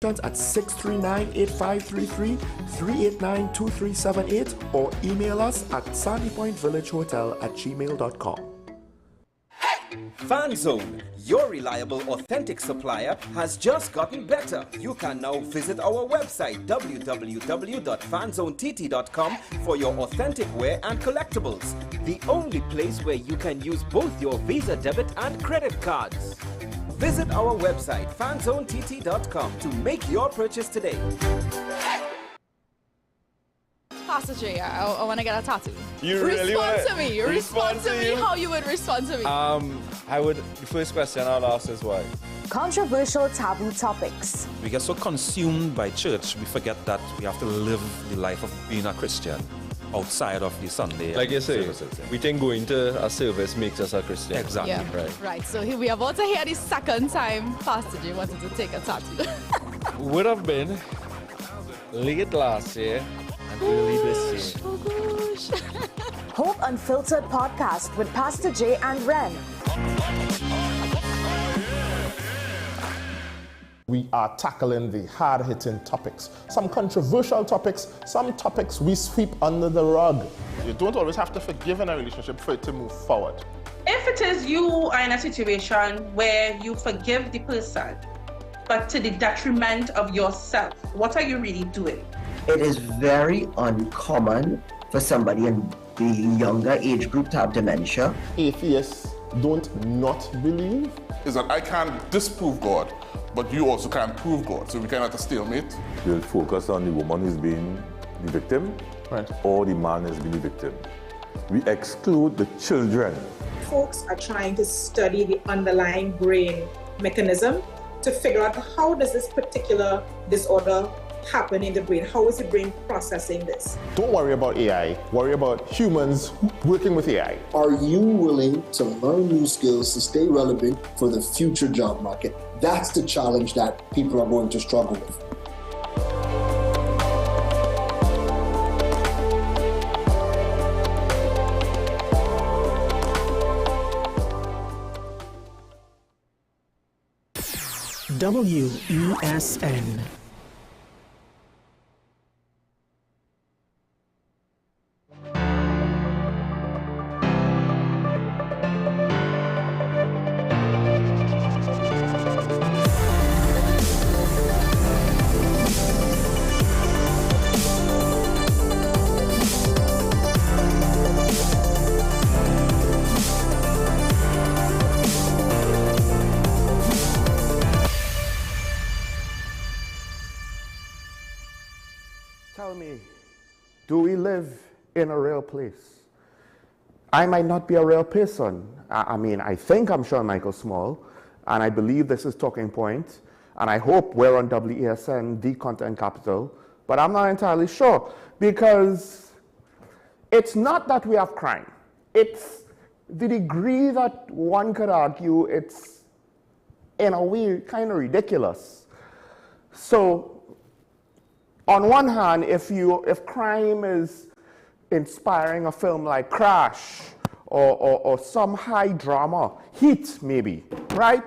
at 639-8533, 389-2378, or email us at sandypointvillagehotel@gmail.com. FanZone, your reliable, authentic supplier, has just gotten better. You can now visit our website www.fanzonett.com for your authentic wear and collectibles. The only place where you can use both your Visa debit and credit cards. Visit our website fanzonett.com to make your purchase today. Pastor J, I want to get a tattoo. You really want to me. Respond to me how you would respond to me. The first question I'll ask is why? Controversial taboo topics. We get so consumed by church, we forget that we have to live the life of being a Christian outside of the Sunday. Like you say, we think going to a service makes us a Christian. Exactly. Yeah. Right. So we are about to hear the second time Pastor J wanted to take a tattoo. Would have been late last year and early this year. Oh gosh. Hope Unfiltered podcast with Pastor J and Ren. We are tackling the hard-hitting topics, some controversial topics, some topics we sweep under the rug. You don't always have to forgive in a relationship for it to move forward. If it is you are in a situation where you forgive the person, but to the detriment of yourself, what are you really doing? It is very uncommon for somebody in the younger age group to have dementia. Atheists don't not believe. Is that I can't disprove God, but you also can't prove God. So we cannot have a stalemate. We'll focus on the woman who's being the victim, right, or the man who's being the victim. We exclude the children. Folks are trying to study the underlying brain mechanism to figure out how does this particular disorder happen in the brain? How is the brain processing this? Don't worry about AI. Worry about humans working with AI. Are you willing to learn new skills to stay relevant for the future job market? That's the challenge that people are going to struggle with. WESN. Tell me, do we live in a real place? I might not be a real person. I think I'm Sean Michael Small, and I believe this is Talking Point, and I hope we're on WESN, the content capital, but I'm not entirely sure, because it's not that we have crime. It's the degree that one could argue it's, in a way, kind of ridiculous. So, on one hand, if crime is inspiring a film like Crash or some high drama, Heat maybe, right?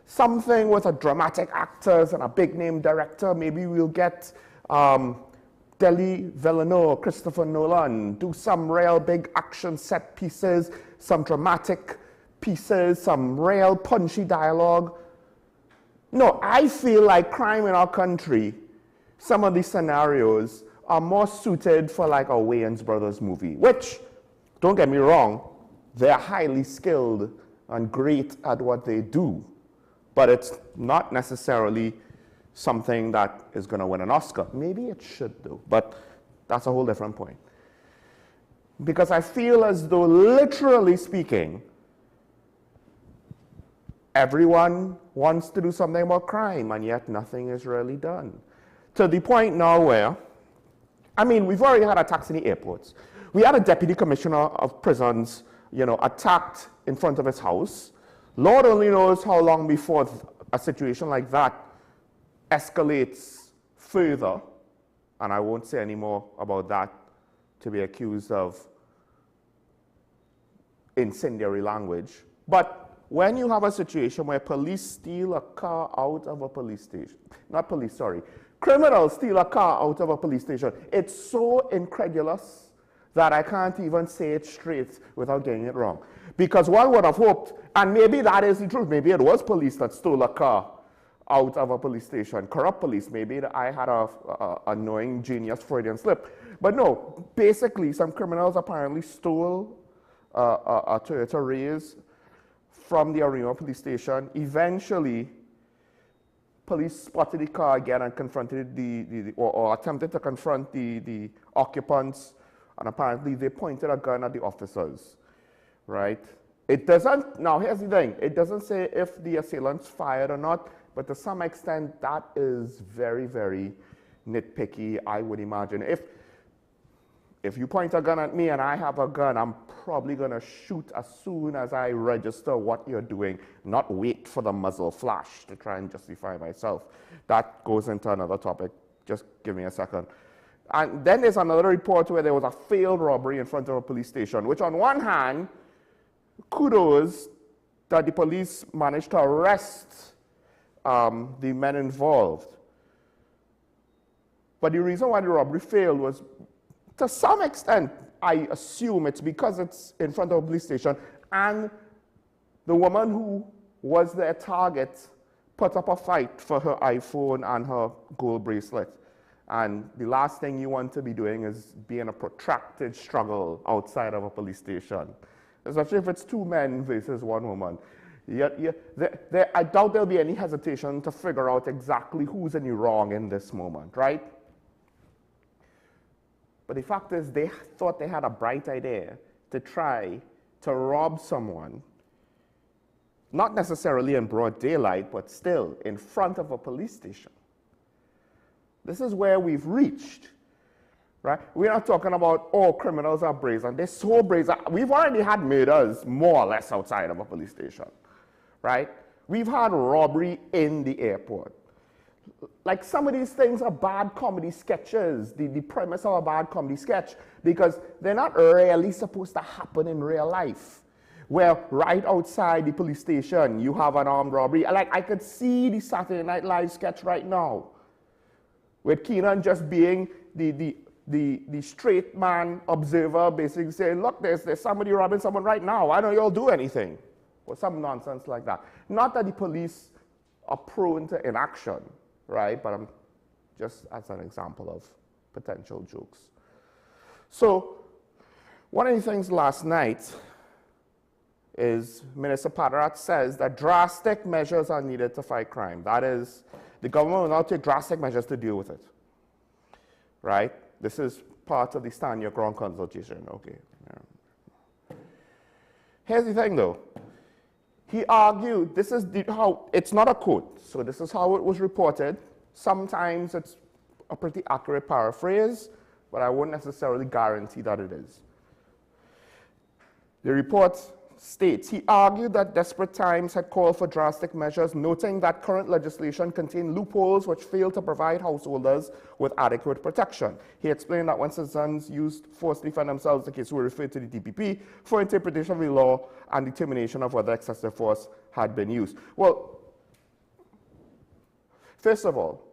Something with a dramatic actors and a big name director, maybe we'll get Denis Villeneuve, Christopher Nolan, do some real big action set pieces, some dramatic pieces, some real punchy dialogue. No, I feel like crime in our country, some of these scenarios are more suited for like a Wayans Brothers movie, which, don't get me wrong, they're highly skilled and great at what they do, but it's not necessarily something that is going to win an Oscar. Maybe it should though, but that's a whole different point. Because I feel as though, literally speaking, everyone wants to do something about crime, and yet nothing is really done. To the point now where, we've already had attacks in the airports. We had a deputy commissioner of prisons, attacked in front of his house. Lord only knows how long before a situation like that escalates further, and I won't say any more about that, to be accused of incendiary language. But when you have a situation where police steal a car out of a police station, not police, sorry, criminals steal a car out of a police station, it's so incredulous that I can't even say it straight without getting it wrong. Because one would have hoped, and maybe that is the truth, maybe it was police that stole a car out of a police station, corrupt police, maybe I had a annoying genius Freudian slip. But no, basically some criminals apparently stole a Toyota Race from the Arima police station. Eventually, police spotted the car again and confronted or attempted to confront the occupants, and apparently they pointed a gun at the officers, right? It doesn't, now here's the thing, it doesn't say if the assailants fired or not, but to some extent that is very, very nitpicky, I would imagine. If you point a gun at me and I have a gun, I'm probably going to shoot as soon as I register what you're doing, not wait for the muzzle flash to try and justify myself. That goes into another topic. Just give me a second. And then there's another report where there was a failed robbery in front of a police station, which on one hand, kudos that the police managed to arrest the men involved. But the reason why the robbery failed was, to some extent, I assume it's because it's in front of a police station and the woman who was their target put up a fight for her iPhone and her gold bracelet. And the last thing you want to be doing is be in a protracted struggle outside of a police station, especially if it's two men versus one woman. I doubt there'll be any hesitation to figure out exactly who's in the wrong in this moment, right? But the fact is, they thought they had a bright idea to try to rob someone, not necessarily in broad daylight, but still in front of a police station. This is where we've reached, right? We're not talking about, oh, criminals are brazen. They're so brazen. We've already had murders more or less outside of a police station, right? We've had robbery in the airport. Like, some of these things are bad comedy sketches, the premise of a bad comedy sketch, because they're not really supposed to happen in real life. Where right outside the police station, you have an armed robbery. Like, I could see the Saturday Night Live sketch right now, with Keenan just being the straight man observer, basically saying, look, there's somebody robbing someone right now. Why don't you all do anything? Or some nonsense like that. Not that the police are prone to inaction, right? But I'm just as an example of potential jokes. So one of the things last night is Minister Padarat says that drastic measures are needed to fight crime. That is, the government will now take drastic measures to deal with it, right? This is part of the Stand Your Ground consultation, okay. Here's the thing though. He argued, this is how, it's not a quote, so this is how it was reported. Sometimes it's a pretty accurate paraphrase, but I wouldn't necessarily guarantee that it is. The report states, he argued that desperate times had called for drastic measures, noting that current legislation contained loopholes which failed to provide householders with adequate protection. He explained that when citizens used force to defend themselves, the case were referred to the DPP for interpretation of the law and determination of whether excessive force had been used. Well, first of all,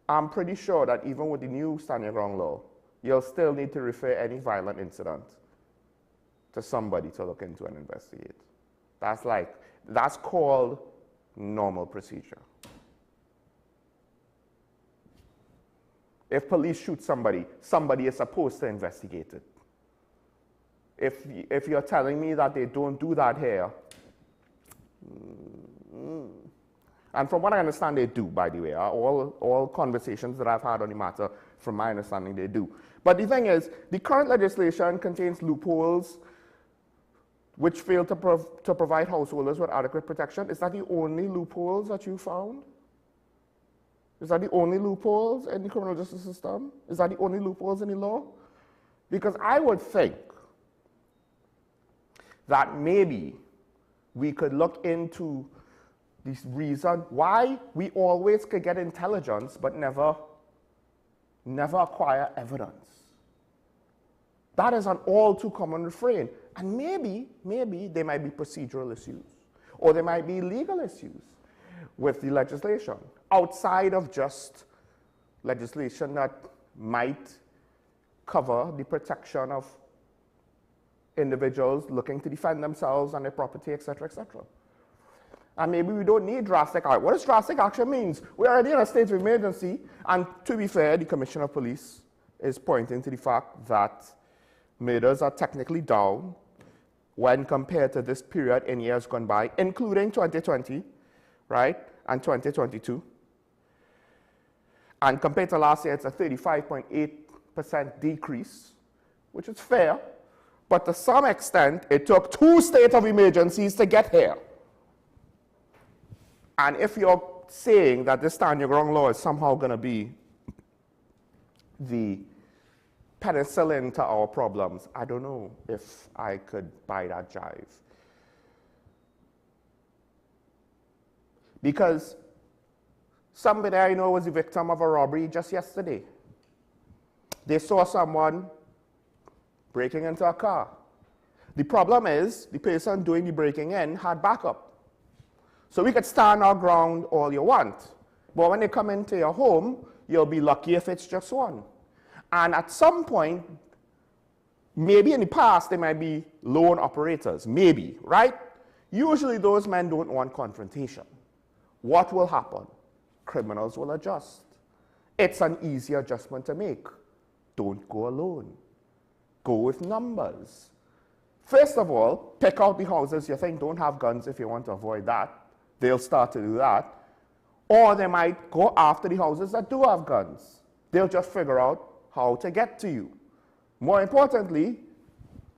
I'm pretty sure that even with the new Stand Your Ground law, you'll still need to refer any violent incident to somebody to look into and investigate. That's called normal procedure. If police shoot somebody, somebody is supposed to investigate it. If you're telling me that they don't do that here, and from what I understand, they do, by the way. All conversations that I've had on the matter, from my understanding, they do. But the thing is, the current legislation contains loopholes which fail to provide householders with adequate protection. Is that the only loopholes that you found? Is that the only loopholes in the criminal justice system? Is that the only loopholes in the law? Because I would think that maybe we could look into this reason why we always could get intelligence but never acquire evidence. That is an all too common refrain. And maybe there might be procedural issues. or there might be legal issues with the legislation outside of just legislation that might cover the protection of individuals looking to defend themselves and their property, etc., etc. And maybe we don't need drastic action. What does drastic action means? We're already in a state of emergency, and to be fair, the Commissioner of Police is pointing to the fact that murders are technically down when compared to this period in years gone by, including 2020, right, and 2022. And compared to last year, it's a 35.8% decrease, which is fair, but to some extent, it took 2 states of emergencies to get here. And if you're saying that this stand your ground law is somehow going to be the penicillin to our problems, I don't know if I could buy that jive. Because somebody I know was a victim of a robbery just yesterday. They saw someone breaking into a car. The problem is the person doing the breaking in had backup. So we could stand our ground all you want, but when they come into your home, you'll be lucky if it's just one. And at some point, maybe in the past, they might be lone operators, maybe, right? Usually those men don't want confrontation. What will happen? Criminals will adjust. It's an easy adjustment to make. Don't go alone. Go with numbers. First of all, pick out the houses you think don't have guns if you want to avoid that. They'll start to do that. Or they might go after the houses that do have guns. They'll just figure out how to get to you. More importantly,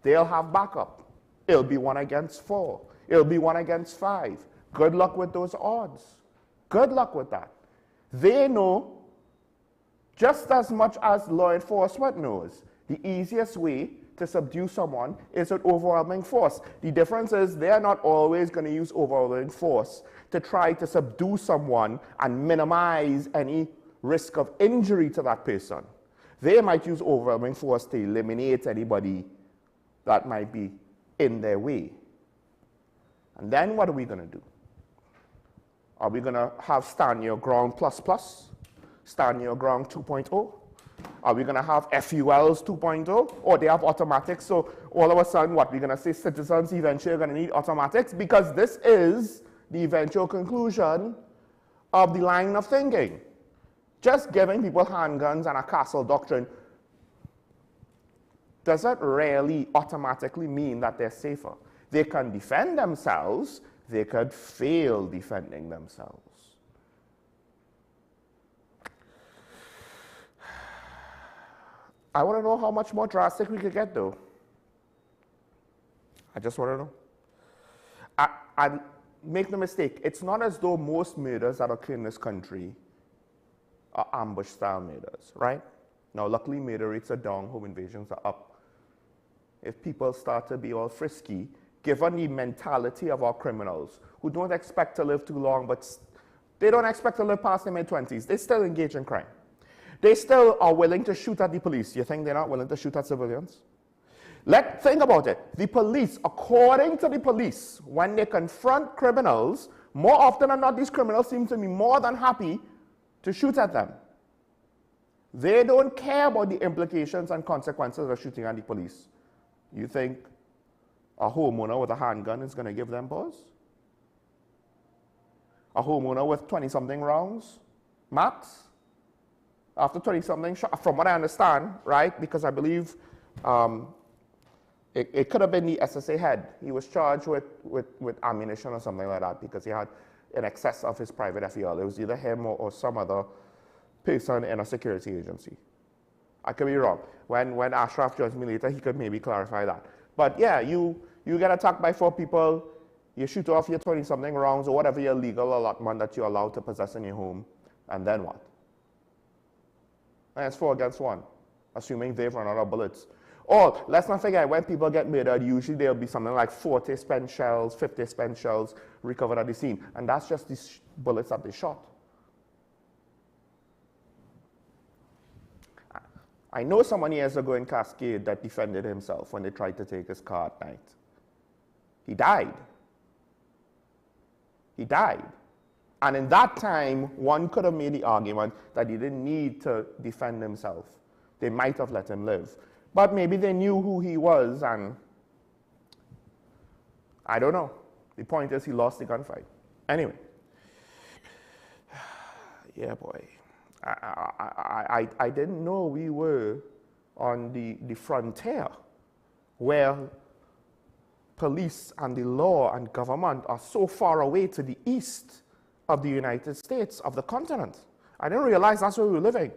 they'll have backup. It'll be 1 against 4. It'll be 1 against 5. Good luck with those odds. Good luck with that. They know just as much as law enforcement knows. The easiest way to subdue someone is with overwhelming force. The difference is they're not always going to use overwhelming force to try to subdue someone and minimize any risk of injury to that person. They might use overwhelming force to eliminate anybody that might be in their way. And then what are we going to do? Are we going to have stand your ground plus plus? Stand your ground 2.0? Are we going to have FULs 2.0? Or they have automatics, so all of a sudden, what, we're going to say citizens eventually are going to need automatics? Because this is the eventual conclusion of the line of thinking. Just giving people handguns and a castle doctrine doesn't really automatically mean that they're safer. They can defend themselves, they could fail defending themselves. I want to know how much more drastic we could get, though. I just want to know. And make no mistake, it's not as though most murders that occur in this country are ambush-style murders, right? Now, luckily, murder rates are down, home invasions are up. If people start to be all frisky, given the mentality of our criminals, who don't expect to live too long, but they don't expect to live past their mid-20s, they still engage in crime. They still are willing to shoot at the police. You think they're not willing to shoot at civilians? Think about it. The police, according to the police, when they confront criminals, more often than not, these criminals seem to be more than happy to shoot at them. They don't care about the implications and consequences of shooting at the police. You think a homeowner with a handgun is going to give them pause? A homeowner with 20-something rounds, max? After 20-something shots, from what I understand, right, because I believe it could have been the SSA head. He was charged with ammunition or something like that because he had in excess of his private FEL. It was either him or some other person in a security agency. I could be wrong. When Ashraf joins me later, he could maybe clarify that. But yeah, you get attacked by 4 people, you shoot off your 20-something rounds or whatever your legal allotment that you're allowed to possess in your home, and then what? And it's 4 against 1, assuming they've run out of bullets. Or, let's not forget, when people get murdered, usually there'll be something like 40 spent shells, 50 spent shells recovered at the scene. And that's just the bullets that they shot. I know someone years ago in Cascade that defended himself when they tried to take his car at night. He died. he died. And in that time, one could have made the argument that he didn't need to defend himself. They might have let him live. But maybe they knew who he was, and I don't know. The point is he lost the gunfight. Anyway. Yeah, boy. I didn't know we were on the frontier where police and the law and government are so far away to the east of the United States, of the continent. I didn't realize that's where we were living.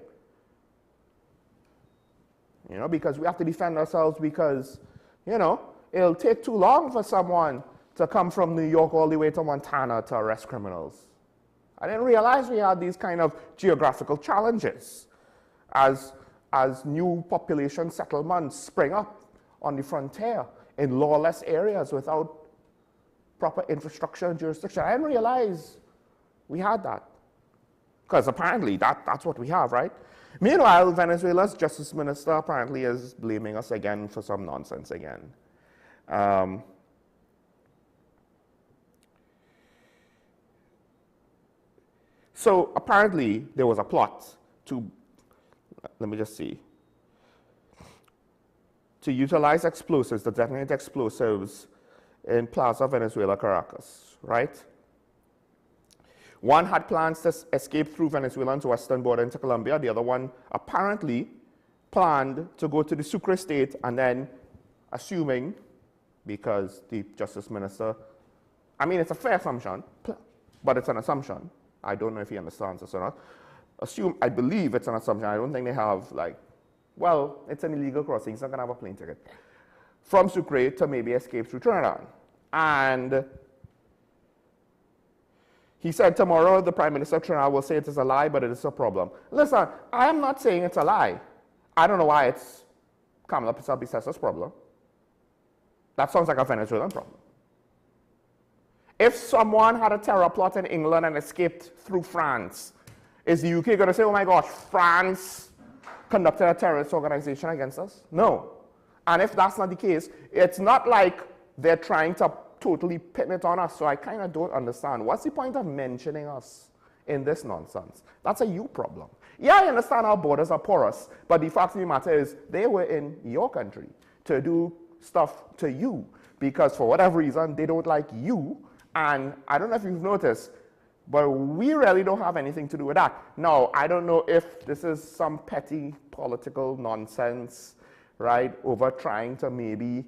You know, because we have to defend ourselves because, you know, it'll take too long for someone to come from New York all the way to Montana to arrest criminals. I didn't realize we had these kind of geographical challenges as new population settlements spring up on the frontier in lawless areas without proper infrastructure and jurisdiction. I didn't realize we had that. Because apparently that's what we have, right? Meanwhile, Venezuela's justice minister apparently is blaming us again for some nonsense again. So apparently there was a plot to, let me just see, to utilize explosives, to detonate explosives in Plaza Venezuela, Caracas, right? One had plans to escape through Venezuela's western border into Colombia. The other one apparently planned to go to the Sucre state and then, assuming, because the justice minister, I mean, it's a fair assumption, but it's an assumption. I don't know if he understands this or not. I believe it's an assumption. I don't think they have, like, well, it's an illegal crossing. He's not going to have a plane ticket. From Sucre to maybe escape through Trinidad. And he said tomorrow the Prime Minister of Trinidad will say it is a lie, but it is a problem. Listen, I am not saying it's a lie. I don't know why it's Kamala Pisa-Bicesa's problem. That sounds like a Venezuelan problem. If someone had a terror plot in England and escaped through France, is the UK going to say, oh my gosh, France conducted a terrorist organization against us? No. And if that's not the case, it's not like they're trying to totally pin it on us, so I kind of don't understand. What's the point of mentioning us in this nonsense? That's a you problem. Yeah, I understand our borders are porous, but the fact of the matter is they were in your country to do stuff to you because for whatever reason they don't like you. And I don't know if you've noticed, but we really don't have anything to do with that. Now, I don't know if this is some petty political nonsense, right, over trying to maybe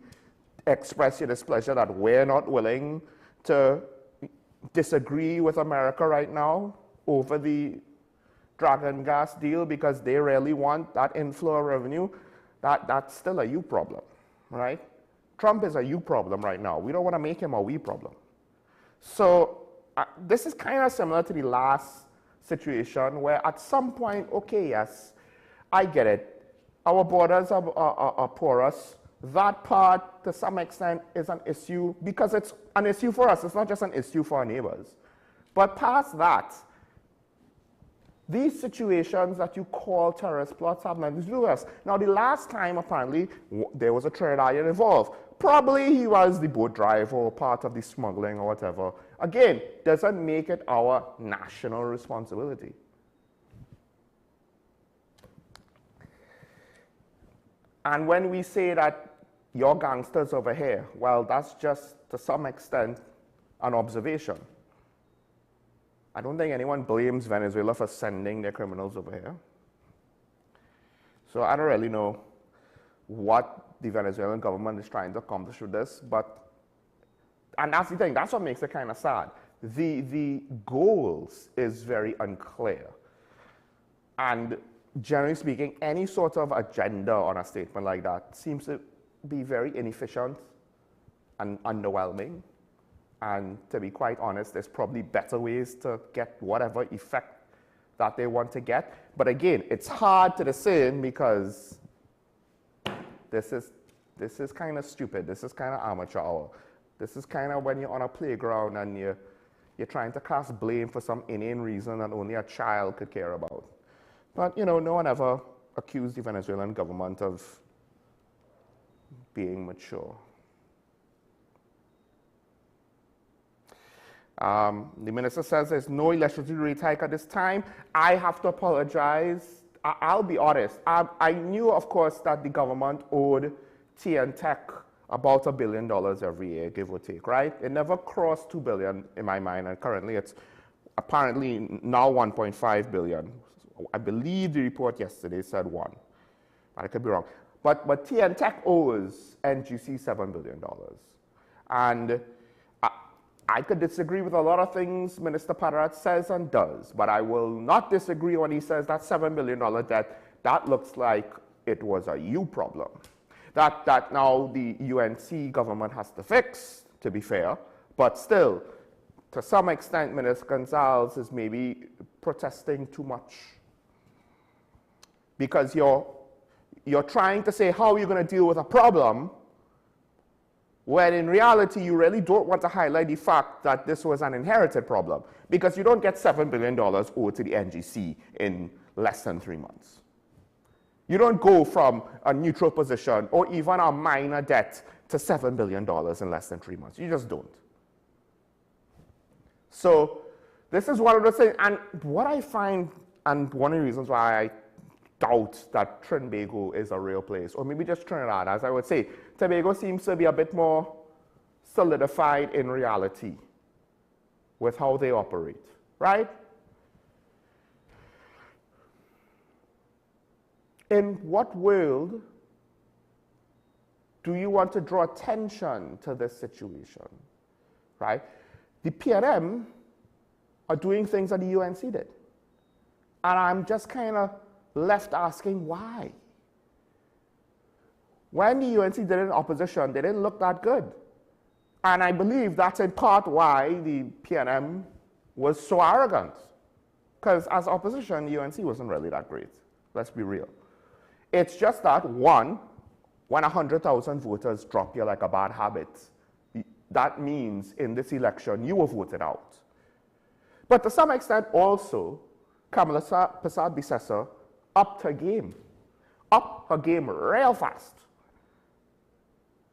express your displeasure that we're not willing to disagree with America right now over the Dragon gas deal because they really want that inflow of revenue. That's still a you problem, right? Trump is a you problem right now. We don't want to make him a we problem. So this is kind of similar to the last situation where at some point, okay, yes, I get it. Our borders are porous. That part, to some extent, is an issue because it's an issue for us. It's not just an issue for our neighbors. But past that, these situations that you call terrorist plots have nothing to do with us. Now, the last time, apparently, there was a Trinidadian involved. Probably he was the boat driver or part of the smuggling or whatever. Again, doesn't make it our national responsibility. And when we say that you're gangsters over here, well, that's just, to some extent, an observation. I don't think anyone blames Venezuela for sending their criminals over here. So I don't really know what the Venezuelan government is trying to accomplish with this, and that's the thing, that's what makes it kind of sad. The goals is very unclear. And generally speaking, any sort of agenda on a statement like that seems to be very inefficient and underwhelming. And to be quite honest, there's probably better ways to get whatever effect that they want to get. But again, it's hard to discern because this is kind of stupid. This is kind of amateur hour. This is kind of when you're on a playground and you're trying to cast blame for some inane reason that only a child could care about. But, you know, no one ever accused the Venezuelan government of being mature. The minister says there's no electricity rate hike at this time. I have to apologize. I'll be honest. I knew, of course, that the government owed TNTech about $1 billion every year, give or take, right? It never crossed $2 billion in my mind, and currently it's apparently now $1.5 billion. I believe the report yesterday said $1 billion. I could be wrong. But TNTech owes NGC $7 billion. And I could disagree with a lot of things Minister Parat says and does, but I will not disagree when he says that $7 billion debt, that looks like it was a you problem. That now the UNC government has to fix, to be fair, but still, to some extent, Minister Gonzalez is maybe protesting too much. Because you're trying to say how you're going to deal with a problem, when in reality, you really don't want to highlight the fact that this was an inherited problem, because you don't get $7 billion owed to the NGC in less than 3 months. You don't go from a neutral position or even a minor debt to $7 billion in less than 3 months. You just don't. So this is one of the things, and what I find, and one of the reasons why I doubt that Trinbago is a real place, or maybe just Trinidad, as I would say, Tobago seems to be a bit more solidified in reality with how they operate, right? In what world do you want to draw attention to this situation, right? The PNM are doing things that the UNC did. And I'm just kind of left asking why. When the UNC did it in opposition, they didn't look that good. And I believe that's in part why the PNM was so arrogant. Because as opposition, the UNC wasn't really that great. Let's be real. It's just that, one, when 100,000 voters drop you like a bad habit, that means in this election you were voted out. But to some extent also, Kamala Persad-Bissessar upped her game real fast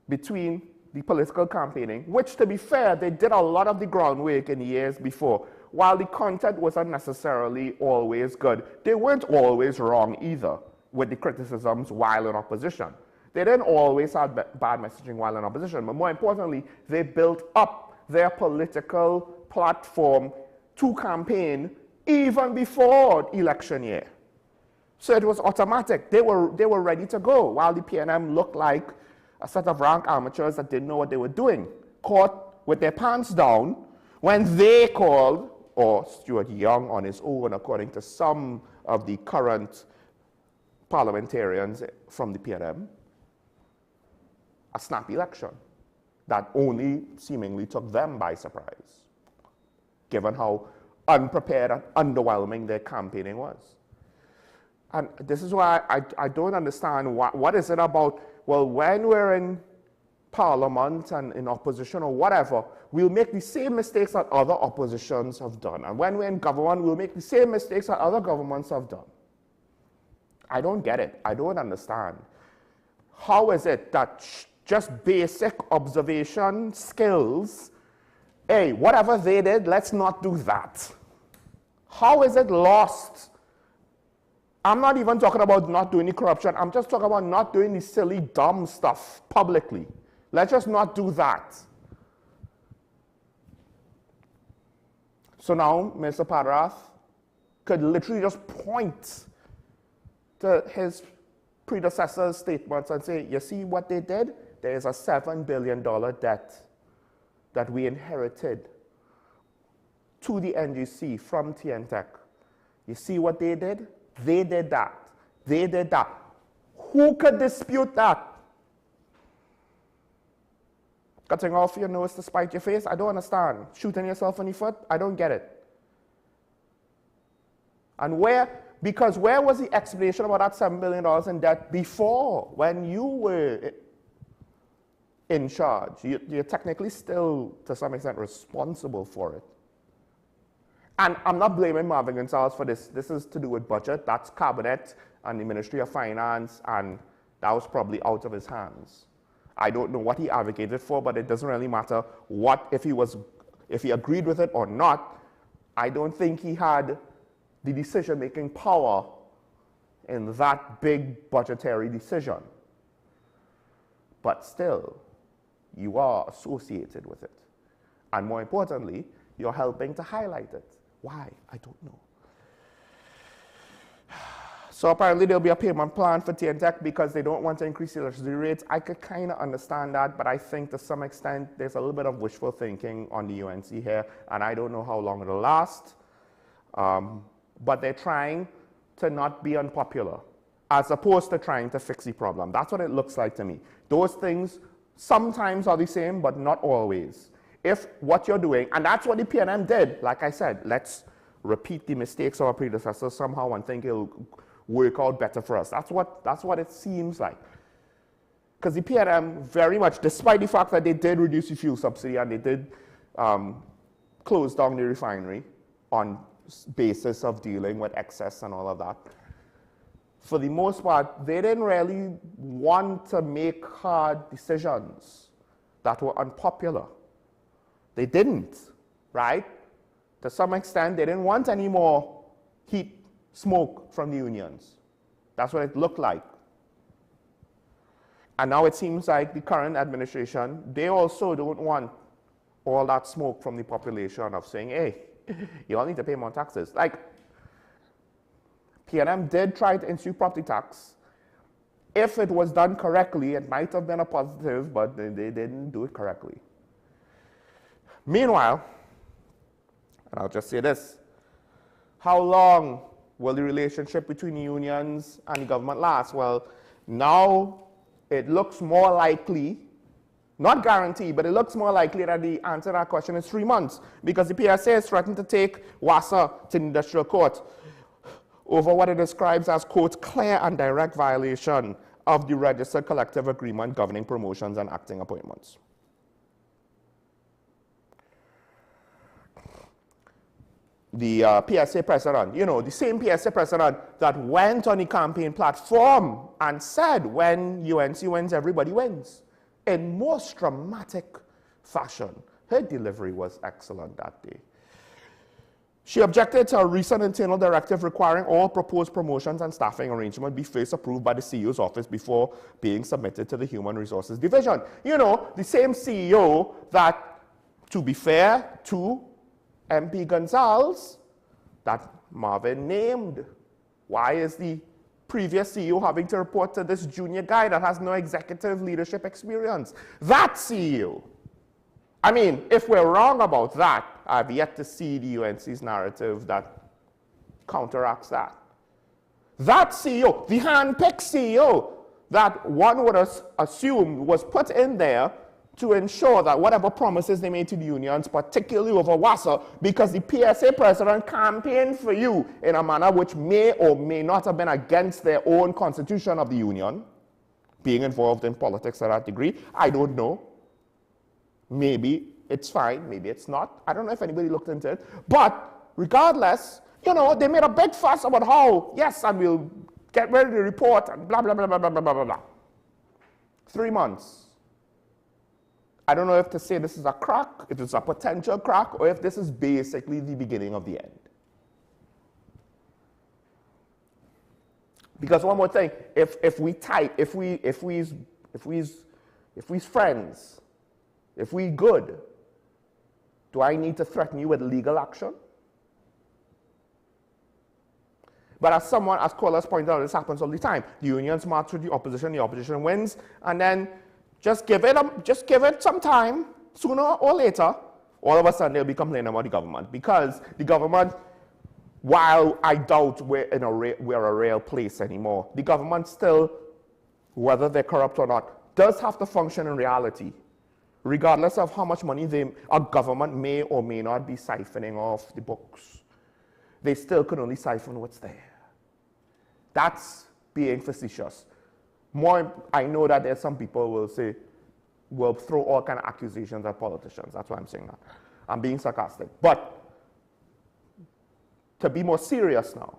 between the political campaigning, which, to be fair, they did a lot of the groundwork in years before. While the content wasn't necessarily always good, they weren't always wrong either with the criticisms while in opposition. They didn't always have bad messaging while in opposition, but more importantly, they built up their political platform to campaign even before election year. So it was automatic. They were ready to go, while the PNM looked like a set of rank amateurs that didn't know what they were doing, caught with their pants down when they called, or Stuart Young on his own, according to some of the current parliamentarians from the PNM, a snap election that only seemingly took them by surprise, given how unprepared and underwhelming their campaigning was. And this is why I don't understand what is it about, well, when we're in parliament and in opposition or whatever, we'll make the same mistakes that other oppositions have done. And when we're in government, we'll make the same mistakes that other governments have done. I don't get it. I don't understand. How is it that just basic observation skills, hey, whatever they did, let's not do that? How is it lost? I'm not even talking about not doing the corruption. I'm just talking about not doing the silly, dumb stuff publicly. Let's just not do that. So now, Mr. Padrath could literally just point to his predecessor's statements and say, you see what they did? There is a $7 billion debt that we inherited to the NGC from TNTech. You see what they did? They did that. They did that. Who could dispute that? Cutting off your nose to spite your face? I don't understand. Shooting yourself in the foot? I don't get it. And because where was the explanation about that $7 billion in debt before, when you were in charge? You're technically still, to some extent, responsible for it. And I'm not blaming Marvin Gonzalez for this. This is to do with budget. That's Cabinet and the Ministry of Finance, and that was probably out of his hands. I don't know what he advocated for, but it doesn't really matter what, if if he agreed with it or not, I don't think he had the decision-making power in that big budgetary decision. But still, you are associated with it. And more importantly, you're helping to highlight it. Why? I don't know. So apparently there'll be a payment plan for TNTech because they don't want to increase the electricity rates. I could kind of understand that, but I think to some extent there's a little bit of wishful thinking on the UNC here, and I don't know how long it'll last. But they're trying to not be unpopular, as opposed to trying to fix the problem. That's what it looks like to me. Those things sometimes are the same, but not always. If what you're doing, and that's what the PNM did, like I said, let's repeat the mistakes of our predecessors somehow and think it'll work out better for us. That's what it seems like. Because the PNM very much, despite the fact that they did reduce the fuel subsidy and they did close down the refinery on basis of dealing with excess and all of that, for the most part, they didn't really want to make hard decisions that were unpopular. They didn't, right? To some extent, they didn't want any more heat, smoke from the unions. That's what it looked like. And now it seems like the current administration, they also don't want all that smoke from the population of saying, hey, you all need to pay more taxes. Like, PNM did try to institute property tax. If it was done correctly, it might have been a positive, but they didn't do it correctly. Meanwhile, and I'll just say this, how long will the relationship between the unions and the government last? Well, now it looks more likely, not guaranteed, but it looks more likely that the answer to that question is 3 months, because the PSA is threatened to take WASA to the industrial court over what it describes as, quote, clear and direct violation of the registered collective agreement governing promotions and acting appointments. The PSA president, you know, the same PSA president that went on the campaign platform and said, when UNC wins, everybody wins, in most dramatic fashion. Her delivery was excellent that day. She objected to a recent internal directive requiring all proposed promotions and staffing arrangements be first approved by the CEO's office before being submitted to the Human Resources Division. You know, the same CEO that, to be fair to MP Gonzalez, that Marvin named. Why is the previous CEO having to report to this junior guy that has no executive leadership experience? That CEO. I mean, if we're wrong about that, I've yet to see the UNC's narrative that counteracts that. That CEO, the hand-picked CEO that one would assume was put in there to ensure that whatever promises they made to the unions, particularly over WASA, because the PSA president campaigned for you in a manner which may or may not have been against their own constitution of the union, being involved in politics to that degree, I don't know. Maybe it's fine, maybe it's not. I don't know if anybody looked into it. But regardless, you know, they made a big fuss about how, yes, and we'll get ready to report and blah, blah, blah, blah, blah, blah, blah, blah. 3 months. I don't know if to say this is a crack, if it's a potential crack, or if this is basically the beginning of the end. Because one more thing, if we's friends, if we good, do I need to threaten you with legal action? But as callers pointed out, this happens all the time. The unions march through the opposition wins, and then just give it some time, sooner or later, all of a sudden they'll be complaining about the government. Because the government, while I doubt we're a real place anymore, the government still, whether they're corrupt or not, does have to function in reality. Regardless of how much money a government may or may not be siphoning off the books, they still can only siphon what's there. That's being facetious. I know that there's some people will throw all kind of accusations at politicians. That's why I'm saying that. I'm being sarcastic. But to be more serious now,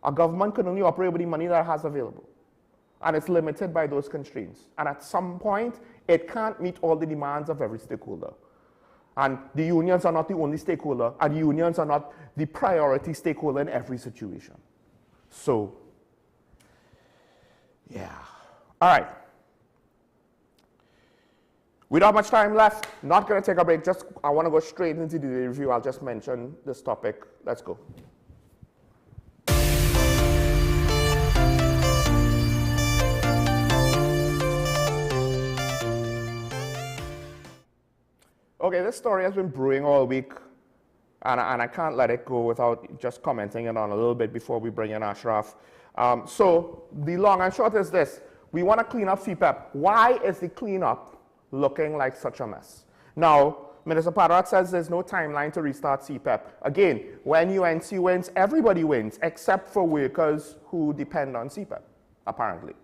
a government can only operate with the money that it has available. And it's limited by those constraints. And at some point, it can't meet all the demands of every stakeholder. And the unions are not the only stakeholder, and the unions are not the priority stakeholder in every situation. So, yeah. All right. We don't have much time left. Not going to take a break. Just, I want to go straight into the review. I'll just mention this topic. Let's go. Okay, this story has been brewing all week, and I can't let it go without just commenting it on a little bit before we bring in Ashraf. So the long and short is this. We want to clean up CPEP. Why is the cleanup looking like such a mess? Now, Minister Parat says there's no timeline to restart CPEP. Again, when UNC wins, everybody wins, except for workers who depend on CPEP, apparently.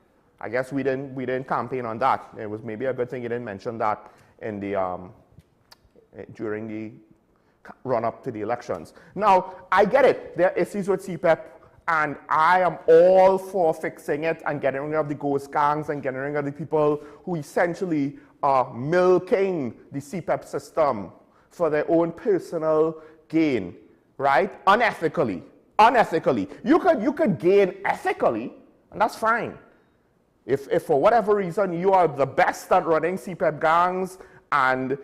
I guess we didn't campaign on that. It was maybe a good thing you didn't mention that in the during the run-up to the elections. Now, I get it. There are issues with CPEP, and I am all for fixing it and getting rid of the ghost gangs and getting rid of the people who essentially are milking the CPEP system for their own personal gain, right? Unethically. Unethically. You could gain ethically, and that's fine. If for whatever reason you are the best at running CPEP gangs and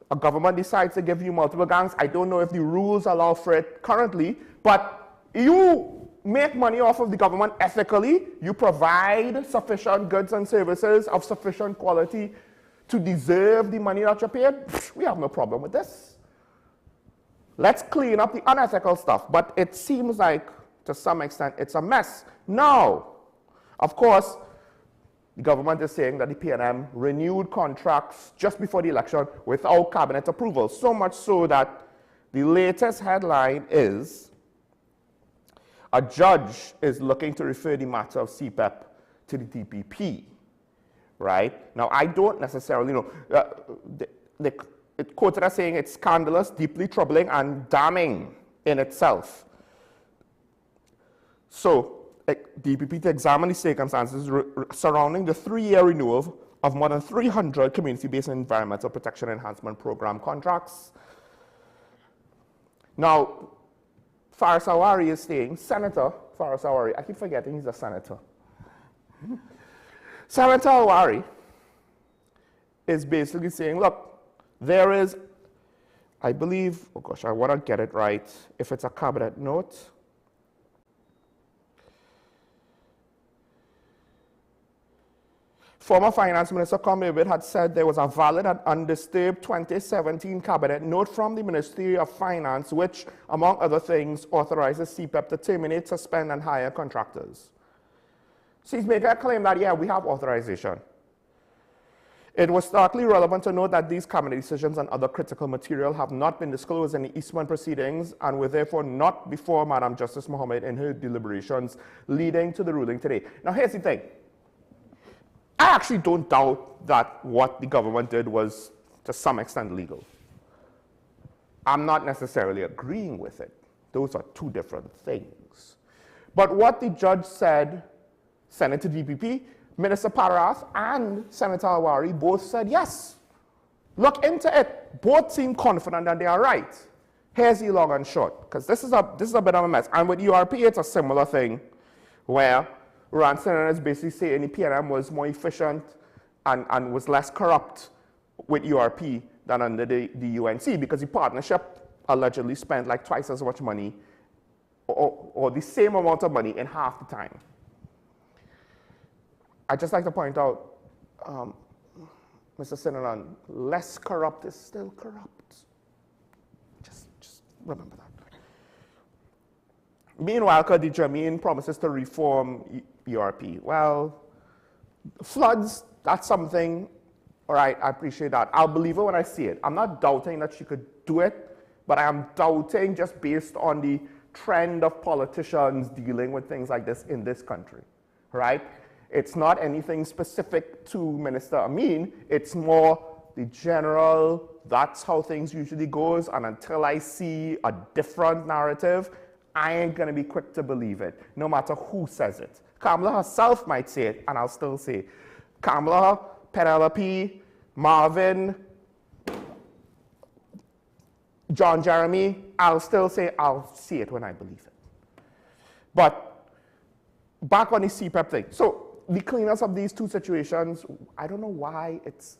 a government decides to give you multiple gangs, I don't know if the rules allow for it currently, but you make money off of the government ethically, you provide sufficient goods and services of sufficient quality to deserve the money that you're paid, we have no problem with this. Let's clean up the unethical stuff, but it seems like, to some extent, it's a mess. Now, of course, the government is saying that the PNM renewed contracts just before the election without cabinet approval, so much so that the latest headline is a judge is looking to refer the matter of CPEP to the DPP, right? Now, I don't necessarily know. It quoted as saying it's scandalous, deeply troubling, and damning in itself. So, DPP to examine the circumstances surrounding the 3-year renewal of more than 300 community-based environmental protection enhancement program contracts. Now, Faris Awari is saying, Senator Faris Awari, I keep forgetting he's a senator. Senator Awari is basically saying, look, there is, I believe, oh gosh, I want to get it right, if it's a cabinet note. Former Finance Minister Bmobile had said there was a valid and undisturbed 2017 cabinet note from the Ministry of Finance which, among other things, authorizes CPEP to terminate, suspend, and hire contractors. So he's making a claim that, yeah, we have authorization. It was starkly relevant to note that these cabinet decisions and other critical material have not been disclosed in the Eastman proceedings and were therefore not before Madam Justice Mohammed in her deliberations leading to the ruling today. Now, here's the thing. I actually don't doubt that what the government did was, to some extent, legal. I'm not necessarily agreeing with it. Those are two different things. But what the judge said, Senator DPP, Minister Parath, and Senator Awari both said, yes, look into it. Both seem confident that they are right. Here's the long and short, because this is a bit of a mess. And with URP, it's a similar thing, where Ranson is basically saying the PNM was more efficient and was less corrupt with URP than under the UNC because the partnership allegedly spent like twice as much money or the same amount of money in half the time. I'd just like to point out, Mr. Sinanan, less corrupt is still corrupt. Just remember that. Meanwhile, Khadija Jameen promises to reform URP. Well, floods, that's something, all right, I appreciate that. I'll believe it when I see it. I'm not doubting that she could do it, but I am doubting just based on the trend of politicians dealing with things like this in this country, right? It's not anything specific to Minister Amin. It's more the general, that's how things usually goes, and until I see a different narrative, I ain't going to be quick to believe it, no matter who says it. Kamala herself might say it, and I'll still say Kamala, Penelope, Marvin, John Jeremy, I'll still say I'll see it when I believe it. But back on the CPAP thing. So the cleanness of these two situations, I don't know why it's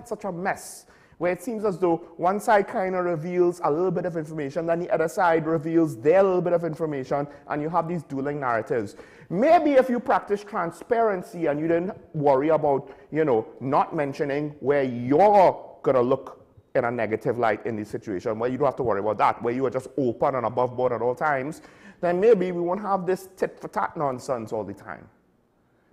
such a mess, where it seems as though one side kind of reveals a little bit of information, then the other side reveals their little bit of information, and you have these dueling narratives. Maybe if you practice transparency and you didn't worry about, not mentioning where you're gonna look in a negative light in this situation, where you don't have to worry about that, where you are just open and above board at all times, then maybe we won't have this tit-for-tat nonsense all the time.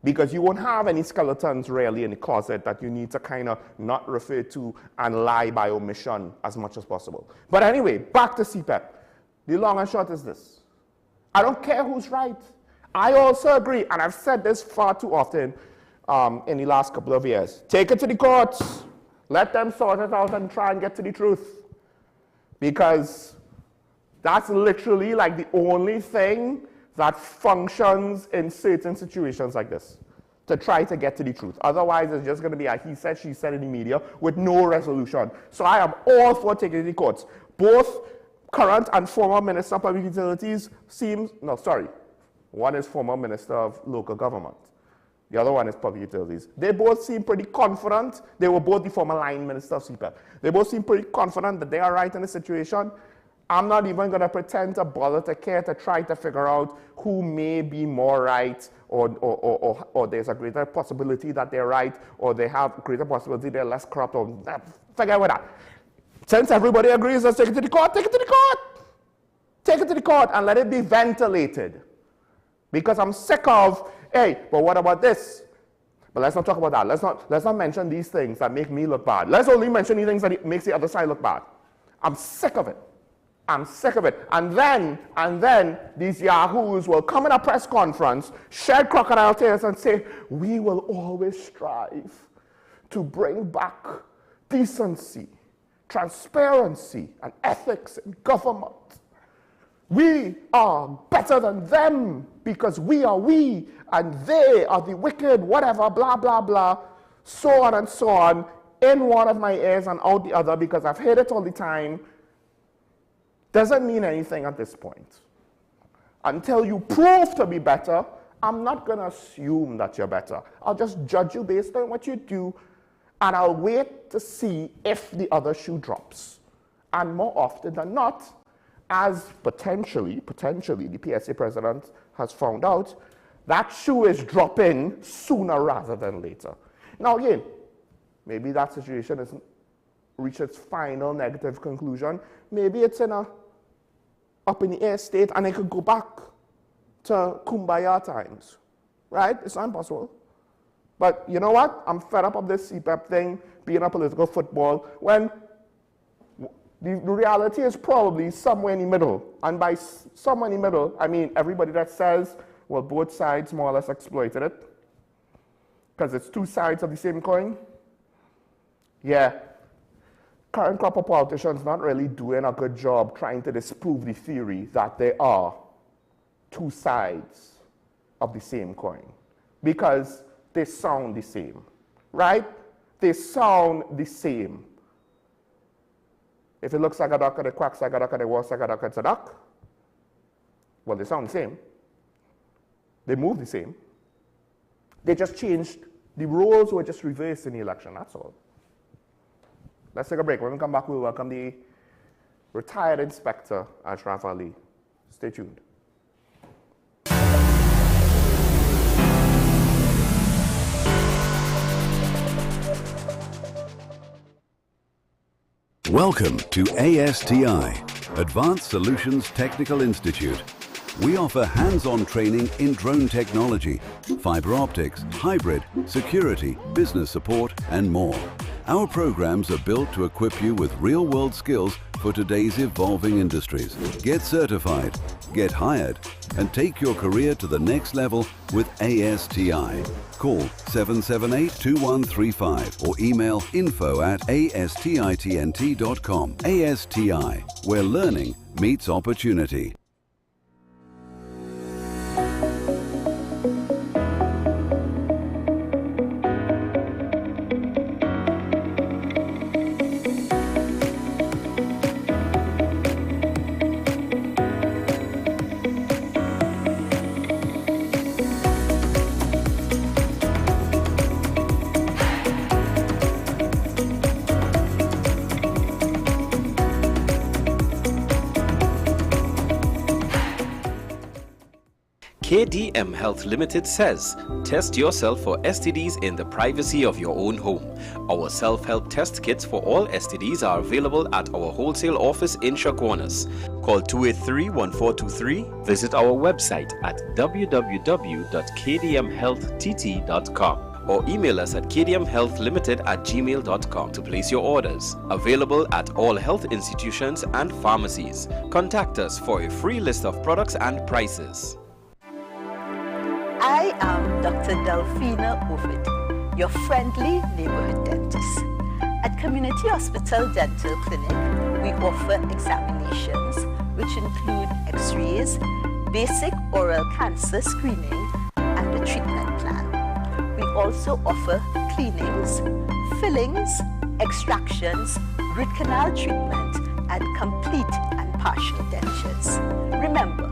Because you won't have any skeletons really in the closet that you need to kind of not refer to and lie by omission as much as possible. But anyway, back to CPAP. The long and short is this. I don't care who's right. I also agree, and I've said this far too often in the last couple of years. Take it to the courts. Let them sort it out and try and get to the truth. Because that's literally like the only thing that functions in certain situations like this, to try to get to the truth. Otherwise, it's just going to be a he said, she said in the media with no resolution. So I am all for taking it to the courts. Both current and former Minister of Public Utilities one is former Minister of Local Government. The other one is Public Utilities. They both seem pretty confident. They were both the former line Minister of CPAP. They both seem pretty confident that they are right in the situation. I'm not even going to pretend to bother to care to try to figure out who may be more right, or there's a greater possibility that they're right, or they have greater possibility they're less corrupt, or forget with that. Since everybody agrees, let's take it to the court, take it to the court. Take it to the court and let it be ventilated. Because I'm sick of, hey, but what about this? But let's not talk about that. Let's not mention these things that make me look bad. Let's only mention the things that makes the other side look bad. I'm sick of it. I'm sick of it. And then these yahoos will come in a press conference, shed crocodile tears and say, we will always strive to bring back decency, transparency, and ethics in government. We are better than them because we are we and they are the wicked, whatever, blah, blah, blah, so on and so on, in one of my ears and out the other because I've heard it all the time. Doesn't mean anything at this point. Until you prove to be better, I'm not going to assume that you're better. I'll just judge you based on what you do, and I'll wait to see if the other shoe drops. And more often than not, as potentially the PSA president has found out, that shoe is dropping sooner rather than later. Now again, maybe that situation hasn't reached its final negative conclusion. Maybe it's in a up in the air state and it could go back to kumbaya times, right? It's not impossible. But you know what? I'm fed up of this CPAP thing, being a political football, when the reality is probably somewhere in the middle. And by somewhere in the middle, I mean everybody that says, well, both sides more or less exploited it, because it's two sides of the same coin. Yeah. Current crop of politicians not really doing a good job trying to disprove the theory that there are two sides of the same coin, because they sound the same, right? They sound the same. If it looks like a duck and it quacks like a duck and it walks like a duck, it's a duck. Well, they sound the same. They move the same. They just changed, the roles were just reversed in the election, that's all. Let's take a break. When we come back, we'll welcome the retired inspector, Ashraf Ali. Stay tuned. Welcome to ASTI, Advanced Solutions Technical Institute. We offer hands-on training in drone technology, fiber optics, hybrid, security, business support, and more. Our programs are built to equip you with real-world skills for today's evolving industries. Get certified, get hired, and take your career to the next level with ASTI. Call 778-2135 or email info@astitnt.com. ASTI, where learning meets opportunity. KDM Health Limited says, test yourself for STDs in the privacy of your own home. Our self-help test kits for all STDs are available at our wholesale office in Chaguanas. Call 283-1423. Visit our website at www.kdmhealtht.com or email us at kdmhealthlimited@gmail.com to place your orders. Available at all health institutions and pharmacies. Contact us for a free list of products and prices. I am Dr. Delphina Ovid, your friendly neighborhood dentist. At Community Hospital Dental Clinic, we offer examinations which include x-rays, basic oral cancer screening, and a treatment plan. We also offer cleanings, fillings, extractions, root canal treatment, and complete and partial dentures. Remember,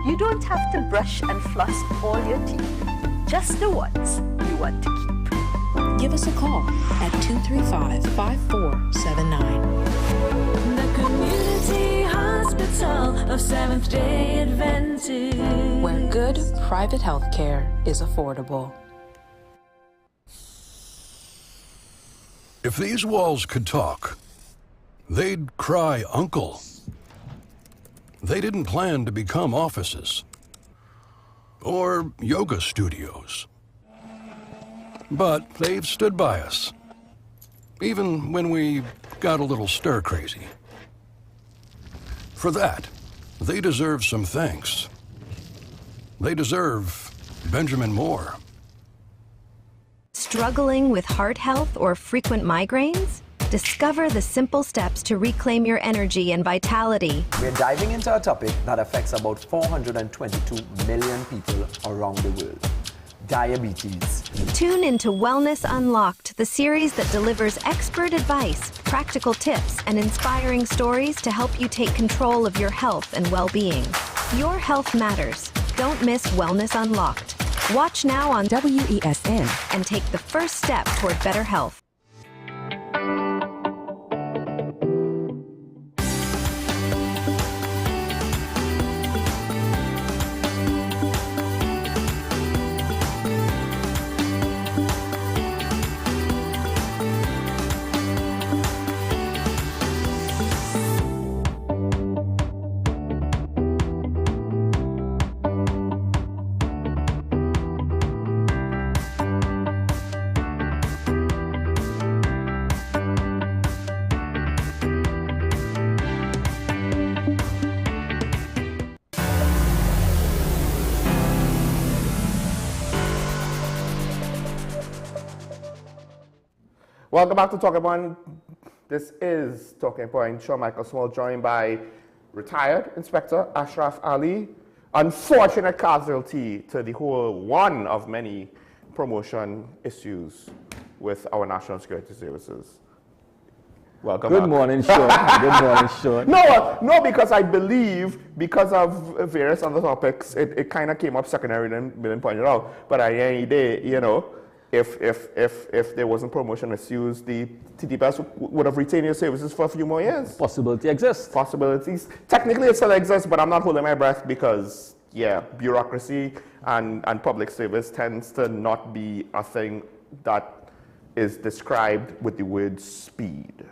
you don't have to brush and floss all your teeth, just the ones you want to keep. Give us a call at 235-5479. The Community Hospital of Seventh-day Adventist, where good private health care is affordable. If these walls could talk, they'd cry uncle. They didn't plan to become offices or yoga studios. But they've stood by us, even when we got a little stir-crazy. For that, they deserve some thanks. They deserve Benjamin Moore. Struggling with heart health or frequent migraines? Discover the simple steps to reclaim your energy and vitality. We're diving into a topic that affects about 422 million people around the world: diabetes. Tune into Wellness Unlocked, the series that delivers expert advice, practical tips, and inspiring stories to help you take control of your health and well-being. Your health matters. Don't miss Wellness Unlocked. Watch now on WESN and take the first step toward better health. Welcome back to Talking Point. This is Talking Point. Sean Michael Small, joined by retired Inspector Ashraf Ali. Unfortunate casualty to the whole one of many promotion issues with our national security services. Welcome Good back. morning, Sean. Good morning, Sean. No, because I believe, because of various other topics, it kind of came up secondary and been pointed out. But at the end of the day, you know, if there wasn't promotion issues, the TTPS would have retained your services for a few more years. Possibility exists. Possibilities. Technically, it still exists, but I'm not holding my breath because, yeah, bureaucracy and public service tends to not be a thing that is described with the word speed.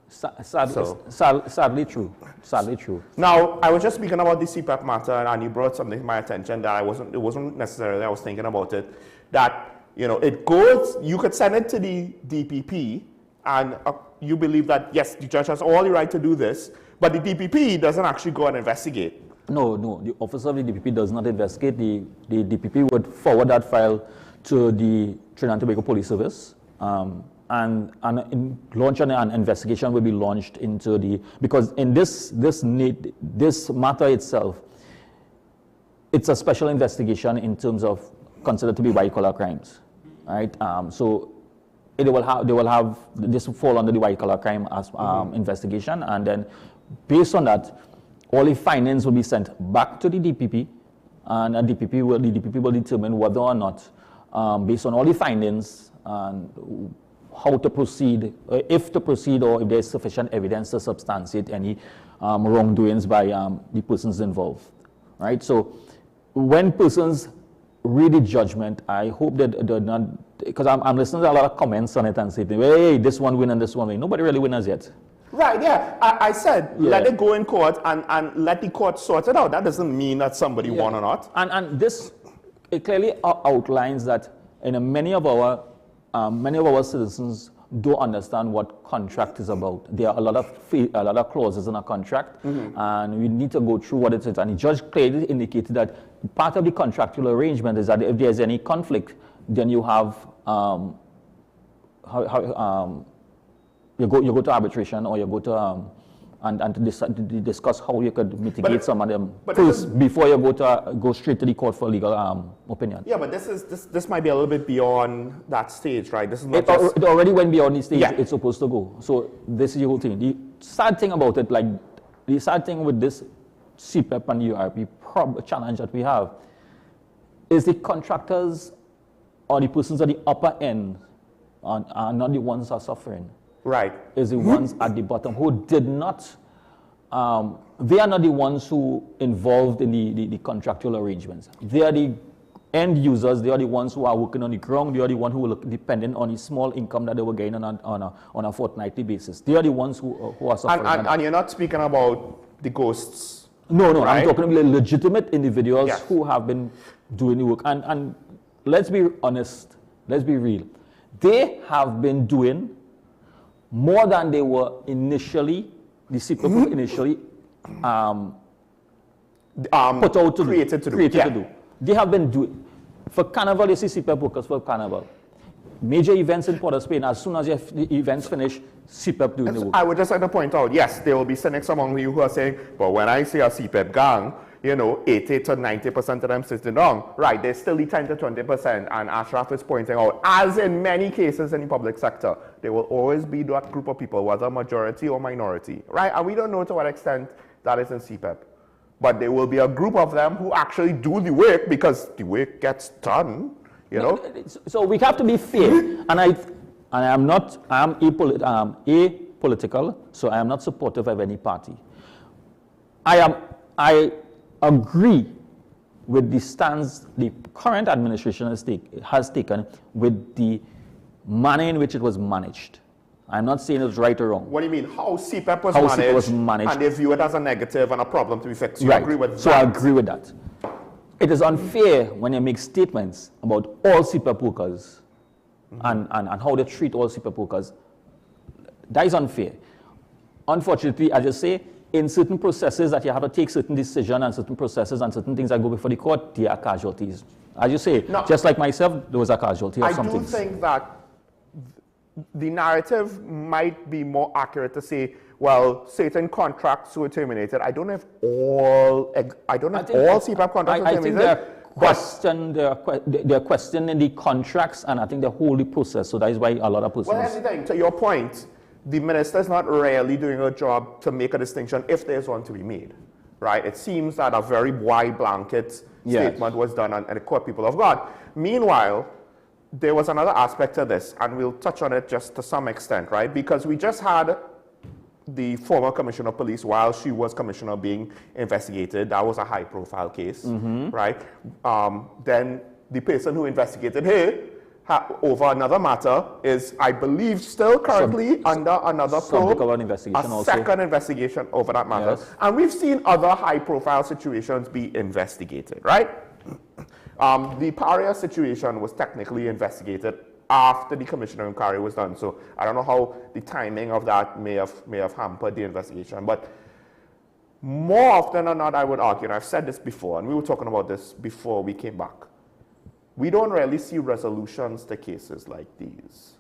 Sadly true. Sadly true. Now, I was just speaking about the CPAP matter, and you brought something to my attention that it wasn't necessarily, I was thinking about it, that, you know, it goes, you could send it to the DPP, and you believe that, yes, the judge has all the right to do this, but the DPP doesn't actually go and investigate. No, the officer of the DPP does not investigate. The DPP would forward that file to the Trinidad and Tobago Police Service, and launch an investigation will be launched into because in this matter itself, it's a special investigation in terms of considered to be white-collar crimes, right? So they will have this will fall under the white-collar crime as investigation, and then based on that, all the findings will be sent back to the DPP, and the DPP will determine whether or not, based on all the findings, and how to proceed, if to proceed, or if there is sufficient evidence to substantiate any wrongdoings by the persons involved, right? So when persons read the judgment, I hope that they're not, because I'm listening to a lot of comments on it and saying, hey, this one win and this one win. Nobody really wins yet. Right, yeah. I said, let it go in court and let the court sort it out. That doesn't mean that somebody won or not. And this, it clearly outlines that many of our citizens don't understand what contract is about. There are a lot of clauses in a contract, and we need to go through what it is. And the judge clearly indicated that part of the contractual arrangement is that if there's any conflict, then you have you go to arbitration, or you go to and to discuss how you could mitigate some of them first before you go straight to the court for legal opinion. Yeah, but this might be a little bit beyond that stage, right? This is not it already went beyond the stage it's supposed to go. So this is the whole thing. The sad thing about it, like the sad thing with this CPEP and URP challenge that we have, is the contractors or the persons at the upper end are not the ones who are suffering. Right. Is the ones at the bottom who did not, they are not the ones who involved in the contractual arrangements. They are the end users, they are the ones who are working on the ground, they are the ones who are dependent on the small income that they were getting on a fortnightly basis. They are the ones who are suffering. And you're not speaking about the ghosts. No, right? I'm talking about legitimate individuals who have been doing the work. And let's be honest, let's be real. They have been doing more than they were initially, the CPEP initially put out to created to do. They have been doing, for Carnival, you see CPEP workers for Carnival. Major events in Port of Spain, as soon as the events finish, CPEP doing the work. I would just like to point out, yes, there will be cynics among you who are saying, but when I say a CPEP gang, 80 to 90% of them sitting down. Right, there's still the 10 to 20%, and Ashraf is pointing out, as in many cases in the public sector, there will always be that group of people, whether majority or minority, right? And we don't know to what extent that is in CPEP. But there will be a group of them who actually do the work because the work gets done, So we have to be fair, and I am apolitical, so I am not supportive of any party. I agree with the stance the current administration has taken with the manner in which it was managed. I'm not saying it's right or wrong. What do you mean? How CPEP was managed, and they view it as a negative and a problem to be fixed. You agree with that? So I agree with that. It is unfair when you make statements about all CPEP workers and how they treat all CPEP workers. That is unfair. Unfortunately, as you say, in certain processes that you have to take certain decisions and certain processes and certain things that go before the court, there are casualties. As you say, just like myself, there was a casualty of some things. I do think that the narrative might be more accurate to say, well, certain contracts were terminated. I don't know if all CPAP contracts were terminated. They're questioning the contracts, and I think they're wholly process. So that is why a lot of persons. Well, here's the thing. To your point, the minister is not really doing her job to make a distinction if there's one to be made, right? It seems that a very wide blanket statement was done on the court, people of God. Meanwhile, there was another aspect to this, and we'll touch on it just to some extent, right? Because we just had the former commissioner of police, while she was commissioner, being investigated. That was a high-profile case, right? Then the person who investigated her over another matter is, I believe, still currently under another probe, second investigation over that matter. Yes. And we've seen other high-profile situations be investigated, right? The Paria situation was technically investigated after the commissioner inquiry was done. So I don't know how the timing of that may have hampered the investigation. But more often than not, I would argue, and I've said this before, and we were talking about this before we came back, we don't really see resolutions to cases like these.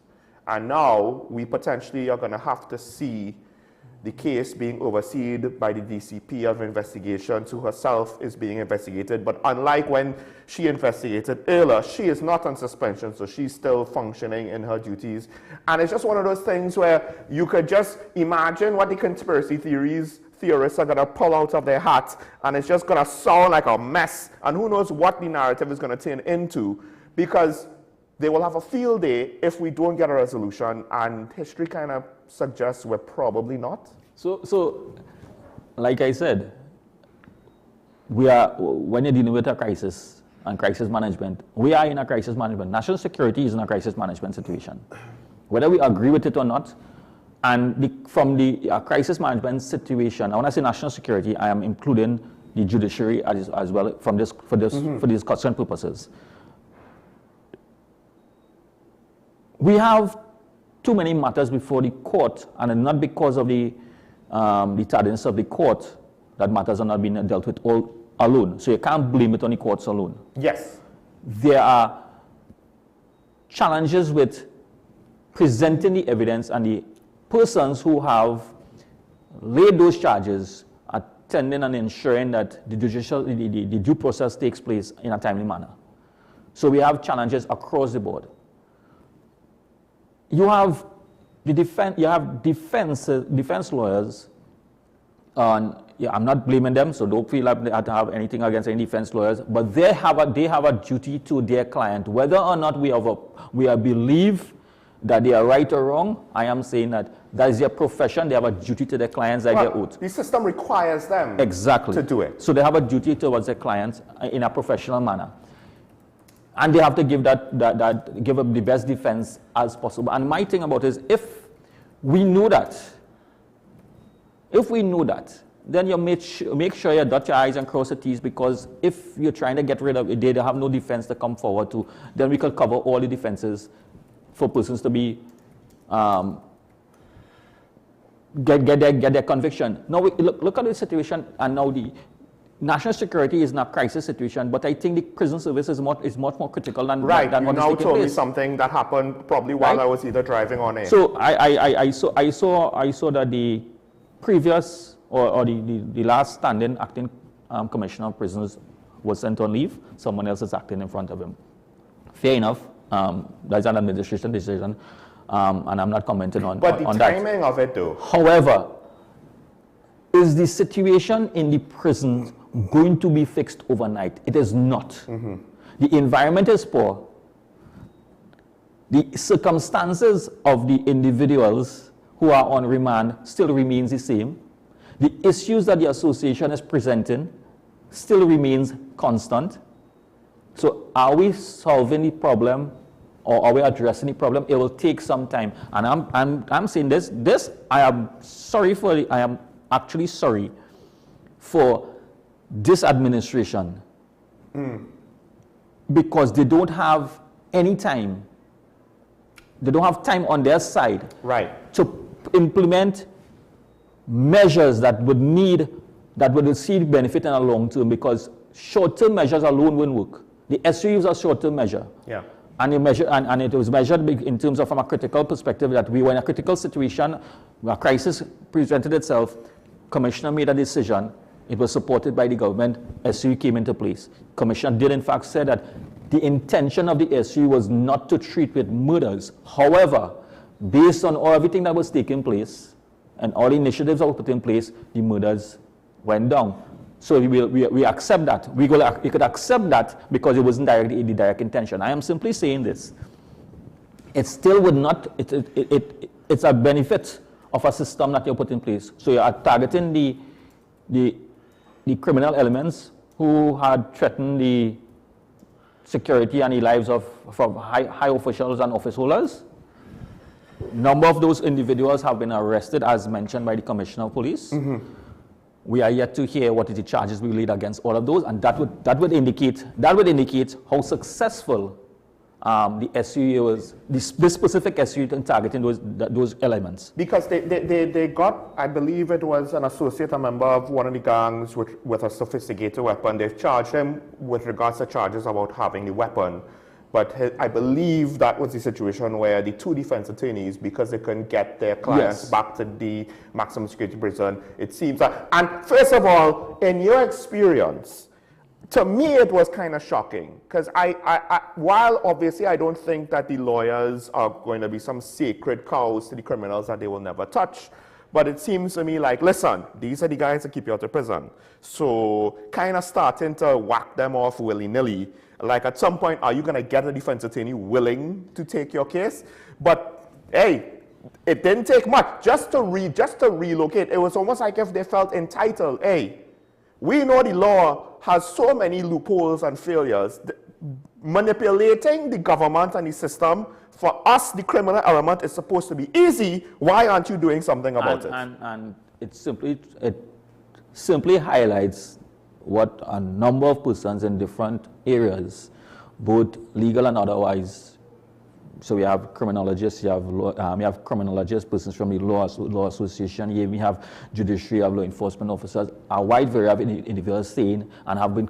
And now we potentially are going to have to see the case being overseen by the DCP of investigations, who herself is being investigated. But unlike when she investigated earlier, she is not on suspension, so she's still functioning in her duties. And it's just one of those things where you could just imagine what the conspiracy theorists are going to pull out of their hats, and it's just going to sound like a mess. And who knows what the narrative is going to turn into, because they will have a field day if we don't get a resolution, and history kind of suggests we're probably not. So like I said, when you're dealing with a crisis and crisis management, we are in a crisis management. National security is in a crisis management situation. Whether we agree with it or not, and from the crisis management situation, when I say national security, I am including the judiciary as well for these concern purposes. We have too many matters before the court, and not because of the tardiness of the court that matters are not being dealt with all alone. So you can't blame it on the courts alone. Yes. There are challenges with presenting the evidence, and the persons who have laid those charges attending and ensuring that the due process takes place in a timely manner. So we have challenges across the board. You have defense lawyers, and I'm not blaming them, so don't feel like they have to have anything against any defense lawyers, but they have a duty to their client, whether or not we believe that they are right or wrong. I am saying that is their profession. They have a duty to their clients like their oath. The system requires them to do it. So they have a duty towards their clients in a professional manner. And they have to give give up the best defense as possible. And my thing about it is, if we know that, then you make sure you dot your I's and cross your T's, because if you're trying to get rid of it, they have no defense to come forward to, then we could cover all the defenses for persons to be get their conviction. Now look at the situation, and now the national security is in a crisis situation, but I think the prison service is much more critical than what is taking place. You now told me something that happened probably while I was either driving on air. So I saw that the previous or the last standing acting commissioner of prisons was sent on leave. Someone else is acting in front of him. Fair enough. That's an administration decision, and I'm not commenting on that. But the timing of it, though. However, is the situation in the prisons going to be fixed overnight? It is not. Mm-hmm. The environment is poor. The circumstances of the individuals who are on remand still remains the same. The issues that the association is presenting still remains constant. So are we solving the problem, or are we addressing the problem? It will take some time. And I'm saying this I am actually sorry for this administration, because they don't have any time. They don't have time on their side to implement measures that would see benefit in a long term, because short-term measures alone won't work. The SU is a short-term measure. Yeah. And it was measured in terms of, from a critical perspective, that we were in a critical situation, a crisis presented itself, Commissioner made a decision, it was supported by the government, SU came into place. Commissioner did in fact say that the intention of the SU was not to treat with murders. However, based on everything that was taking place and all the initiatives that were put in place, the murders went down. So we accept that. We could accept that because it wasn't directly the direct intention. I am simply saying this. It still would not, it's a benefit of a system that you put in place. So you are targeting the criminal elements who had threatened the security and the lives of high officials and office holders. Number of those individuals have been arrested, as mentioned by the Commissioner of Police. Mm-hmm. We are yet to hear what is the charges we laid against all of those, and that would indicate how successful the SU was, this specific SU in targeting those elements. Because they got, I believe it was an associate, a member of one of the gangs with a sophisticated weapon. They've charged him with regards to charges about having the weapon. But I believe that was the situation where the two defense attorneys, because they couldn't get their clients back to the maximum security prison, it seems that. And first of all, in your experience, to me it was kind of shocking, because while obviously I don't think that the lawyers are going to be some sacred cows to the criminals that they will never touch, but it seems to me like, listen, these are the guys that keep you out of prison. So kind of starting to whack them off willy-nilly. Like at some point, are you going to get a defense attorney willing to take your case? But hey, it didn't take much just to relocate. It was almost like if they felt entitled. Hey, We know the law has so many loopholes and failures. Manipulating the government and the system, for us, the criminal element is supposed to be easy. Why aren't you doing something about it? And it simply highlights what a number of persons in different areas, both legal and otherwise. So we have criminologists, you have criminologists, persons from the law association, we have judiciary, you have law enforcement officers, a wide variety of individuals saying and have been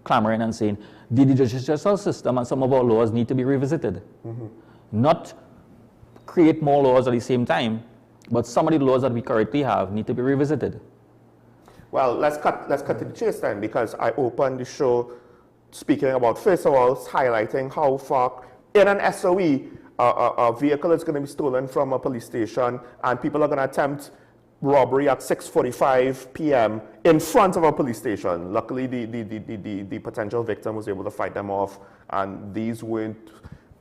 clamoring and saying the judicial system and some of our laws need to be revisited. Not create more laws at the same time, but some of the laws that we currently have need to be revisited. Well, let's cut to the chase then, because I opened the show speaking about, first of all, highlighting how far in an SOE a vehicle is going to be stolen from a police station and people are going to attempt robbery at 6:45 p.m. in front of a police station. Luckily, the potential victim was able to fight them off, and these weren't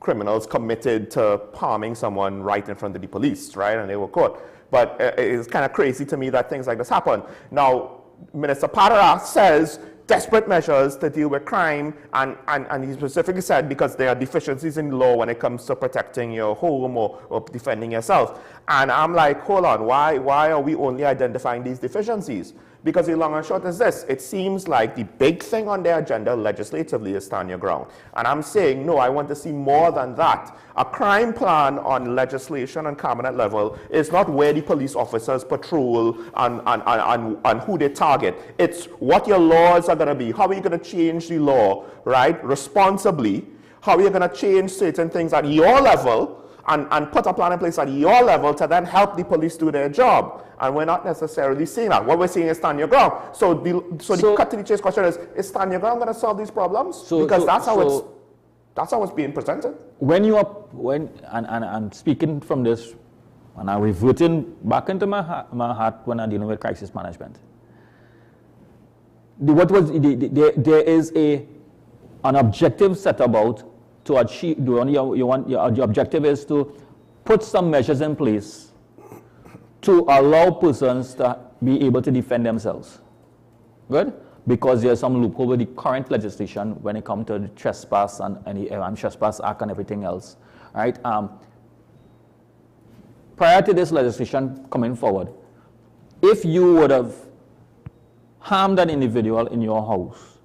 criminals committed to harming someone right in front of the police, right? And they were caught. But it's kind of crazy to me that things like this happen. Now, Minister Padara says desperate measures to deal with crime, and he specifically said because there are deficiencies in law when it comes to protecting your home or defending yourself. And I'm like, hold on, why are we only identifying these deficiencies? Because the long and short is this: it seems like the big thing on their agenda legislatively is stand your ground. And I'm saying, no, I want to see more than that. A crime plan on legislation and cabinet level is not where the police officers patrol and who they target. It's what your laws are going to be. How are you going to change the law, right, responsibly? How are you going to change certain things at your level and put a plan in place at your level to then help the police do their job? And we're not necessarily seeing that. What we're seeing is stand your ground. So the cut to the chase question is stand your ground going to solve these problems? Because that's how it's being presented. And speaking from this, and I'm reverting back into my heart when I'm dealing with crisis management. There is an objective set about to achieve. Your objective is to put some measures in place to allow persons to be able to defend themselves. Good? Because there's some loophole with the current legislation when it comes to the trespass and the Trespass Act and everything else. Right? Prior to this legislation coming forward, if you would have harmed an individual in your house,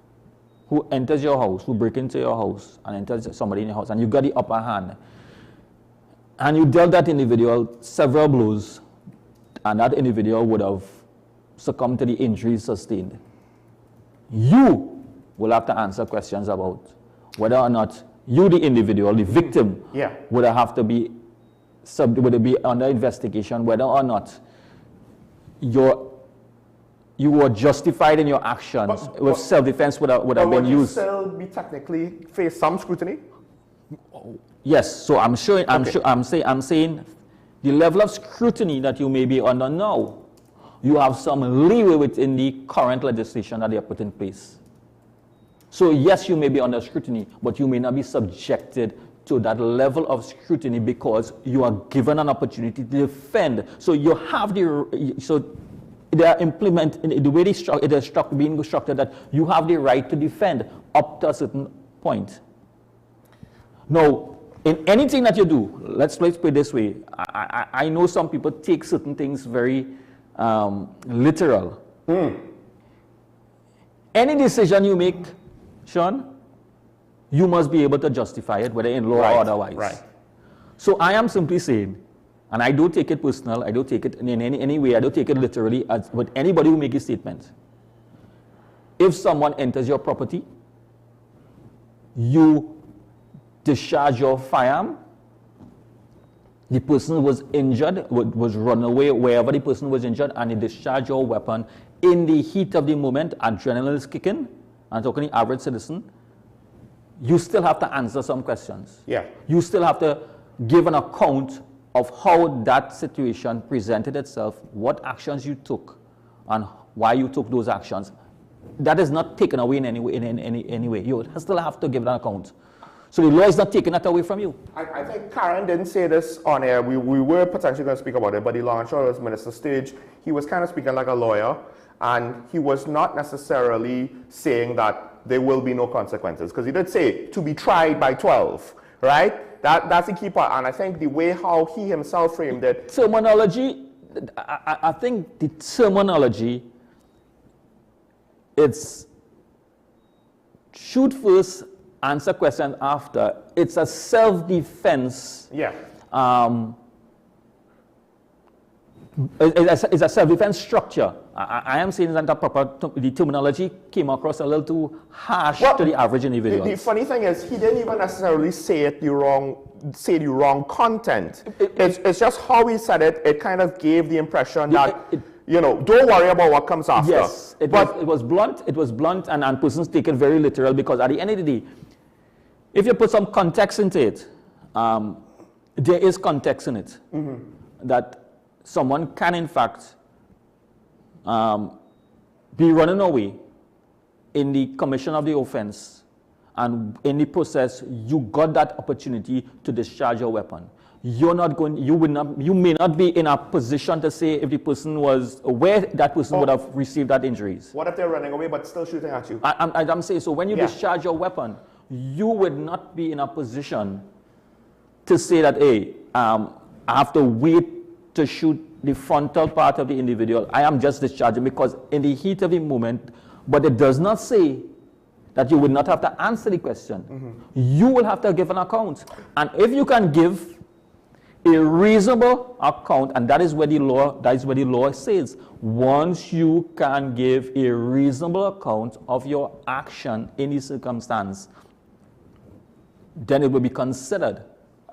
who enters your house, who breaks into your house and enters somebody in your house, and you got the upper hand, and you dealt that individual several blows, and that individual would have succumbed to the injuries sustained, you will have to answer questions about whether or not you, the individual, the victim, would have to be under investigation, whether or not you were justified in your actions with self-defense would have been used. But would you still be technically face some scrutiny? Yes. So I'm saying the level of scrutiny that you may be under now, you have some leeway within the current legislation that they have put in place. So yes, you may be under scrutiny, but you may not be subjected to that level of scrutiny because you are given an opportunity to defend. So you have they are implementing the way it is being constructed that you have the right to defend up to a certain point. Now, in anything that you do, let's put it this way. I know some people take certain things very literal. Any decision you make, Sean, you must be able to justify it, whether in law or otherwise. Right. So I am simply saying, and I don't take it personal, I don't take it in any way, I don't take it literally, as with anybody who makes a statement. If someone enters your property, you discharge your firearm, the person was injured, was run away wherever the person was injured, and you discharge your weapon in the heat of the moment, adrenaline is kicking, I'm talking the average citizen, you still have to answer some questions. Yeah. You still have to give an account of how that situation presented itself, what actions you took, and why you took those actions. That is not taken away in any way. You still have to give an account. So the law is not taking that away from you. I think Karen didn't say this on air. We were potentially going to speak about it, but the law and short was Minister Stage. He was kind of speaking like a lawyer. And he was not necessarily saying that there will be no consequences, because he did say to be tried by 12, right? That's the key part. And I think the way how he himself framed it. Terminology, I think the terminology, it's shoot first, answer question after. It's a self-defense. Yeah. It's a self-defense structure. I am saying that the terminology came across a little too harsh to the average individual. The funny thing is, he didn't even necessarily say the wrong content. It's just how he said it. It kind of gave the impression that, you know, don't worry about what comes after. Yes, it was blunt. It was blunt, and persons take it very literal, because at the end of the day, if you put some context into it, there is context in it. That someone can, in fact, be running away in the commission of the offense, and in the process, you got that opportunity to discharge your weapon. You may not be in a position to say if the person was where that person would have received that injuries. What if they're running away but still shooting at you? I'm saying, so when you discharge your weapon, you would not be in a position to say that, hey, I have to wait to shoot the frontal part of the individual. I am just discharging, because in the heat of the moment, but it does not say that you would not have to answer the question. You will have to give an account. And if you can give a reasonable account, and that is where the law says, once you can give a reasonable account of your action in the circumstance, then it will be considered.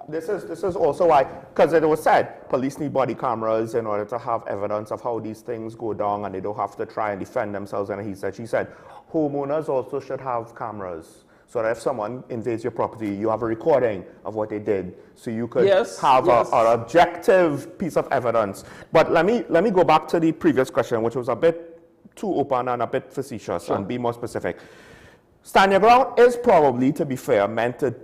This is also why, because it was said, police need body cameras in order to have evidence of how these things go down, and they don't have to try and defend themselves. And she said, homeowners also should have cameras, so that if someone invades your property, you have a recording of what they did, so you could have an objective piece of evidence. But let me go back to the previous question, which was a bit too open and a bit facetious, and be more specific. Stand your ground is probably, to be fair, meant to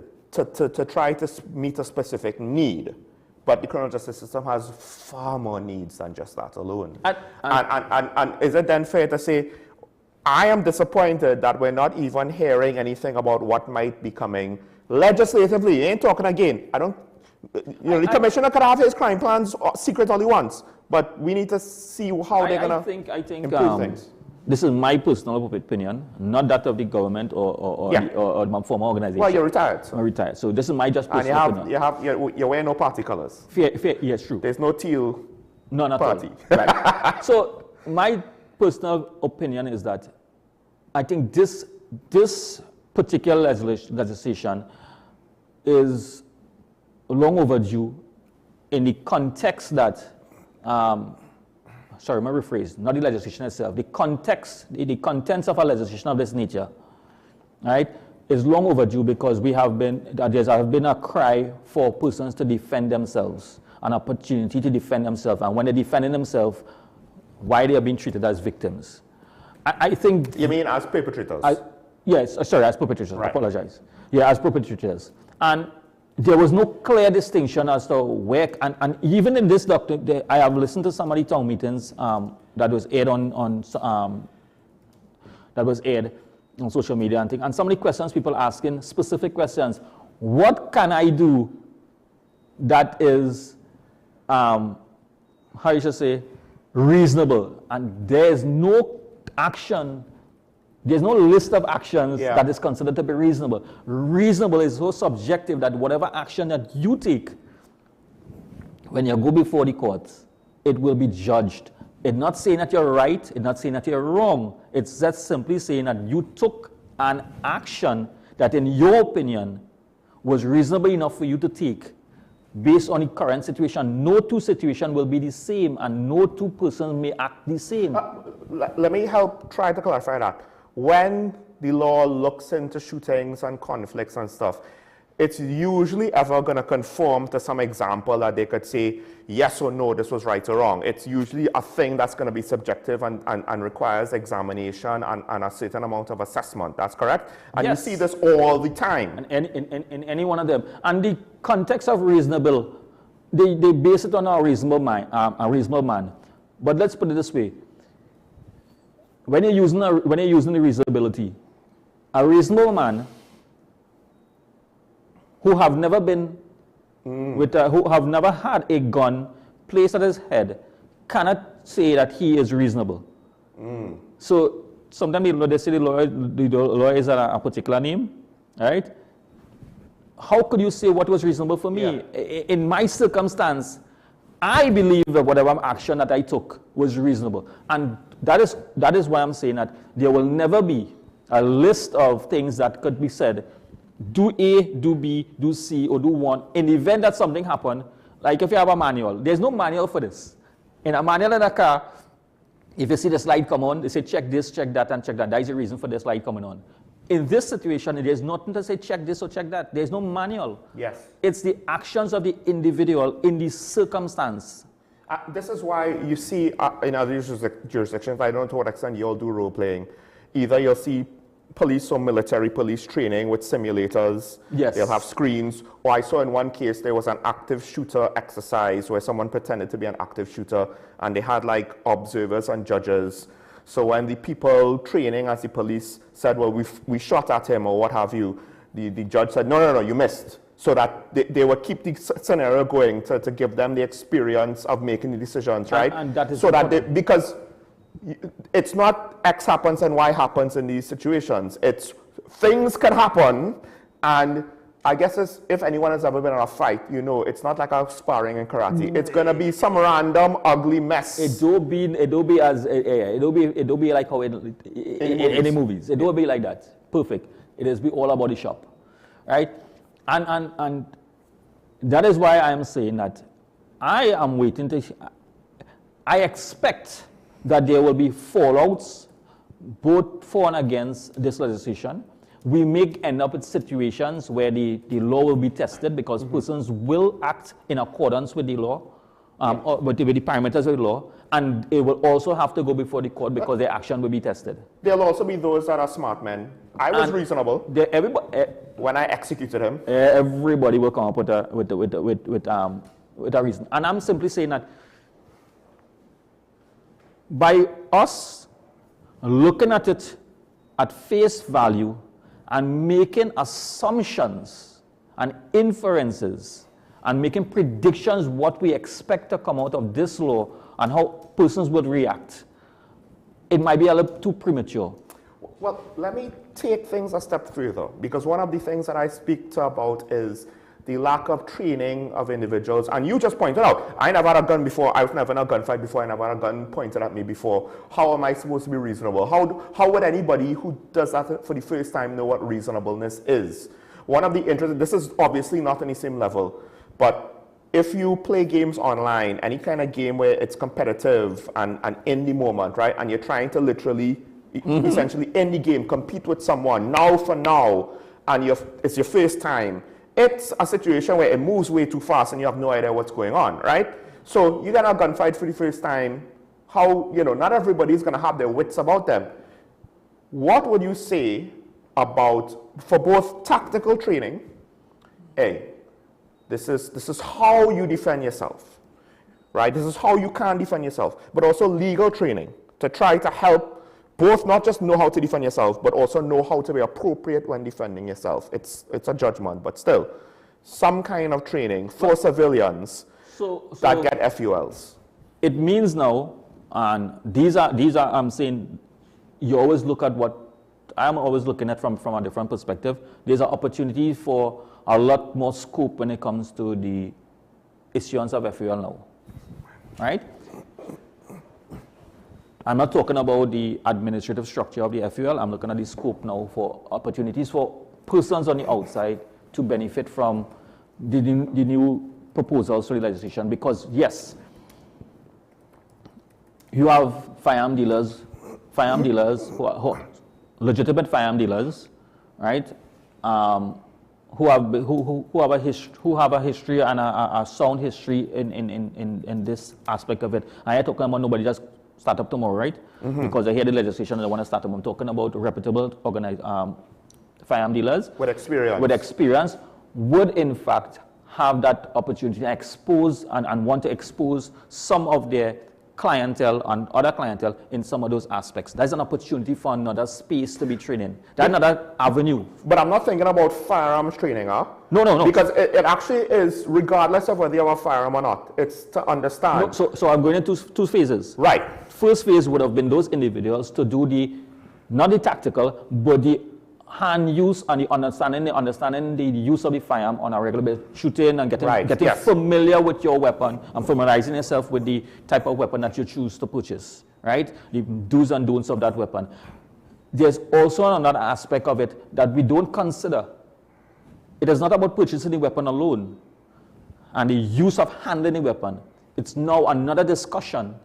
try to meet a specific need. But the criminal justice system has far more needs than just that alone. And is it then fair to say, I am disappointed that we're not even hearing anything about what might be coming legislatively? Ain't talking again. The commissioner could have his crime plans secret all he wants, but we need to see how they're going to improve things. This is my personal opinion, not that of the government or my former organization. Well, you're retired. I'm retired. So this is my just personal opinion. You're wearing no party colors. Yes, true. There's no teal party. Right. So my personal opinion is that I think this particular legislation is long overdue in the context that sorry, let me rephrase, not the legislation itself, the contents of a legislation of this nature, right, is long overdue, because there has been a cry for persons to defend themselves, an opportunity to defend themselves, and when they're defending themselves, why they are being treated as victims. I think... You mean as perpetrators? Yes, sorry, as perpetrators, right. I apologize. Yeah, as perpetrators. And there was no clear distinction as to where, and even in this document, I have listened to some of the town meetings that was aired on social media and things, and some of the questions people asking, specific questions. What can I do that is, how you should say, reasonable? And there's no action. There's no list of actions that is considered to be reasonable. Reasonable is so subjective that whatever action that you take, when you go before the courts, it will be judged. It's not saying that you're right, it's not saying that you're wrong. It's just simply saying that you took an action that in your opinion was reasonable enough for you to take based on the current situation. No two situations will be the same, and no two persons may act the same. Let me help try to clarify that. When the law looks into shootings and conflicts and stuff, it's usually ever going to conform to some example that they could say, yes or no, this was right or wrong. It's usually a thing that's going to be subjective and requires examination and a certain amount of assessment. That's correct? And you see this all the time. In any one of them. And the context of reasonable, they base it on a reasonable man. But let's put it this way. when you're using the reasonability, a reasonable man who have never been who have never had a gun placed at his head cannot say that he is reasonable. So sometimes they say the lawyer is a particular name, right? How could you say what was reasonable for me? In my circumstance, I believe that whatever action that I took was reasonable. And that is why I'm saying that there will never be a list of things that could be said. Do A, do B, do C, or do 1. In the event that something happened, like if you have a manual, there's no manual for this. In a manual in a car, if you see the slide come on, they say check this, check that, and check that. That is the reason for the slide coming on. In this situation, there's nothing to say check this or check that. There's no manual. Yes. It's the actions of the individual in the circumstance. This is why you see in other jurisdictions, I don't know to what extent you all do role playing, either you'll see police or military police training with simulators. Yes. They'll have screens. Or I saw in one case there was an active shooter exercise where someone pretended to be an active shooter and they had like observers and judges. So when the people training as the police said, well, we shot at him or what have you, the judge said, no, you missed. So that they would keep the scenario going to give them the experience of making the decisions, right? And that is so that because it's not X happens and Y happens in these situations. It's things can happen, and I guess if anyone has ever been in a fight, you know, it's not like a sparring in karate. It's gonna be some random ugly mess. It do be like how in the movies. It do be like that. Perfect. It is be all about the shop, right? And that is why I am saying that I am waiting to. I expect that there will be fallouts both for and against this legislation. We may end up with situations where the law will be tested because persons will act in accordance with the law, or with the parameters of the law, and it will also have to go before the court because their action will be tested. There'll also be those that are smart men. I was reasonable when I executed him. Everybody will come up with a reason. And I'm simply saying that by us looking at it at face value and making assumptions and inferences and making predictions what we expect to come out of this law and how persons would react, it might be a little too premature. Well, let me take things a step further, because one of the things that I speak about is the lack of training of individuals. And you just pointed out, I never had a gun before, I was never in a gunfight before, I never had a gun pointed at me before. How am I supposed to be reasonable? How would anybody who does that for the first time know what reasonableness is? One of the interesting, this is obviously not on the same level, but if you play games online, any kind of game where it's competitive and in the moment, right, and you're trying to literally, essentially in the game, compete with someone, now for now, and it's your first time, it's a situation where it moves way too fast and you have no idea what's going on, right? So you get a gunfight for the first time, not everybody's gonna have their wits about them. What would you say about, for both tactical training, this is how you defend yourself, right? This is how you can defend yourself, but also legal training to try to help both not just know how to defend yourself, but also know how to be appropriate when defending yourself. It's a judgment, but still, some kind of training for civilians that get FULs. It means now, and these are I'm saying, you always look at what I'm always looking at from a different perspective. There's an opportunity for a lot more scope when it comes to the issuance of FUL now, right? I'm not talking about the administrative structure of the FUL. I'm looking at the scope now for opportunities for persons on the outside to benefit from the new proposals for the legislation. Because yes, you have firearm dealers who are legitimate firearm dealers, right? Who have a history and a sound history in this aspect of it. I ain't talking about nobody just start up tomorrow, right? Because I hear the legislation and I want to start up. I'm talking about reputable organized firearm dealers with experience would in fact have that opportunity to expose and want to expose some of their clientele and other clientele in some of those aspects. There's an opportunity for another space to be training. That's another avenue. But I'm not thinking about firearms training, huh? No. Because it actually is, regardless of whether you have a firearm or not, it's to understand. No, so I'm going into two phases. Right. First phase would have been those individuals to do not the tactical, but the hand use and the understanding the use of the firearm on a regular basis, shooting and getting familiar with your weapon and familiarizing yourself with the type of weapon that you choose to purchase, right? The do's and don'ts of that weapon. There's also another aspect of it that we don't consider. It is not about purchasing the weapon alone and the use of handling the weapon. It's now another discussion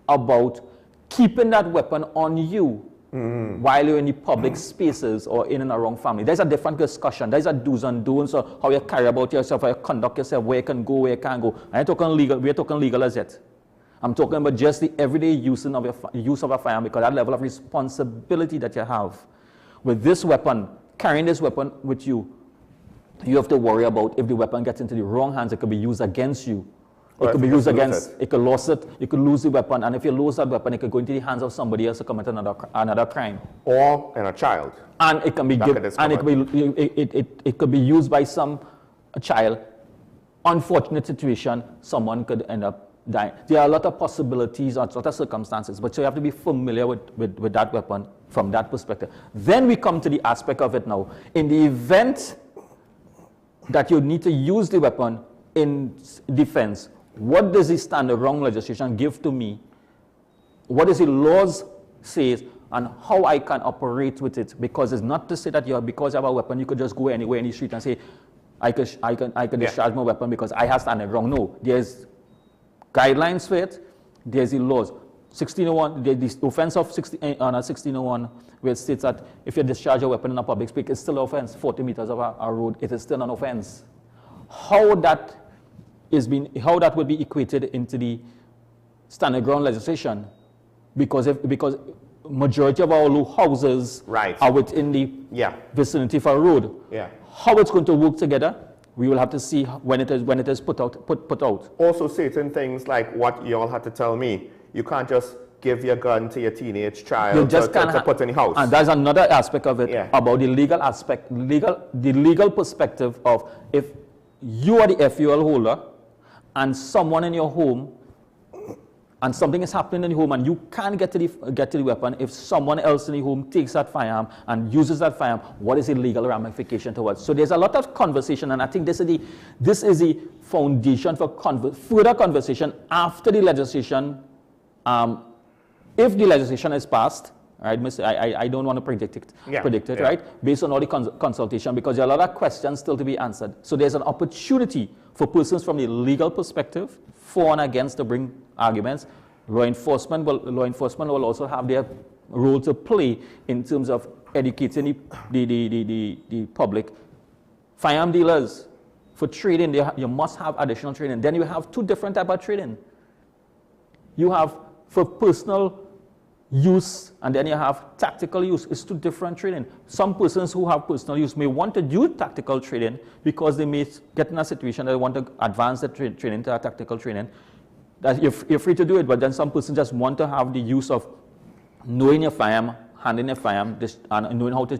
about keeping that weapon on you while you're in the public spaces or in and around family. There's a different discussion. There's a do's and don'ts of how you carry about yourself, how you conduct yourself, where you can go, where you can't go. I ain't talking legal. We're talking legal as yet. I'm talking about just the everyday use of a firearm, because that level of responsibility that you have with this weapon, carrying this weapon with you, you have to worry about if the weapon gets into the wrong hands, it could be used against you. It could be used against, it could lose it, you could lose the weapon, and if you lose that weapon, it could go into the hands of somebody else to commit another crime. Or in a child. And it can be it could be used by a child. Unfortunate situation, someone could end up dying. There are a lot of possibilities, a lot of circumstances, but so you have to be familiar with that weapon from that perspective. Then we come to the aspect of it now. In the event that you need to use the weapon in defense, what does the standard wrong legislation give to me? What does the laws say and how I can operate with it? Because it's not to say that because you have a weapon, you could just go anywhere in the street and say, I can discharge my weapon because I have standard wrong. No, there's guidelines for it. There's the laws. 1601, the offense of 1601, where it states that if you discharge a weapon in a public space, it's still an offense. 40 meters of a road, it is still an offense. How that would be equated into the standard ground legislation, because majority of our houses are within the vicinity of a road. How it's going to work together, we will have to see when it is put out. Also certain things like what you all had to tell me. You can't just give your gun to your teenage child to put in the house. And there's another aspect of it about the legal aspect, the legal perspective of if you are the FUL holder and someone in your home and something is happening in the home and you can't get to the weapon, if someone else in the home takes that firearm and uses that firearm, what is the legal ramification towards? So there's a lot of conversation, and I think this is the foundation for further conversation after the legislation. If the legislation is passed, right, I don't want to predict it, right, based on all the consultation, because there are a lot of questions still to be answered. So there's an opportunity for persons from the legal perspective, for and against, to bring arguments. Law enforcement will also have their role to play in terms of educating the public. Firearm dealers, for trading, you must have additional training. Then you have two different types of trading. You have for personal use, and then you have tactical use. It's two different training. Some persons who have personal use may want to do tactical training because they may get in a situation that they want to advance the training to a tactical training. That you're free to do it, but then some persons just want to have the use of knowing your firearm, handling your firearm, and knowing how to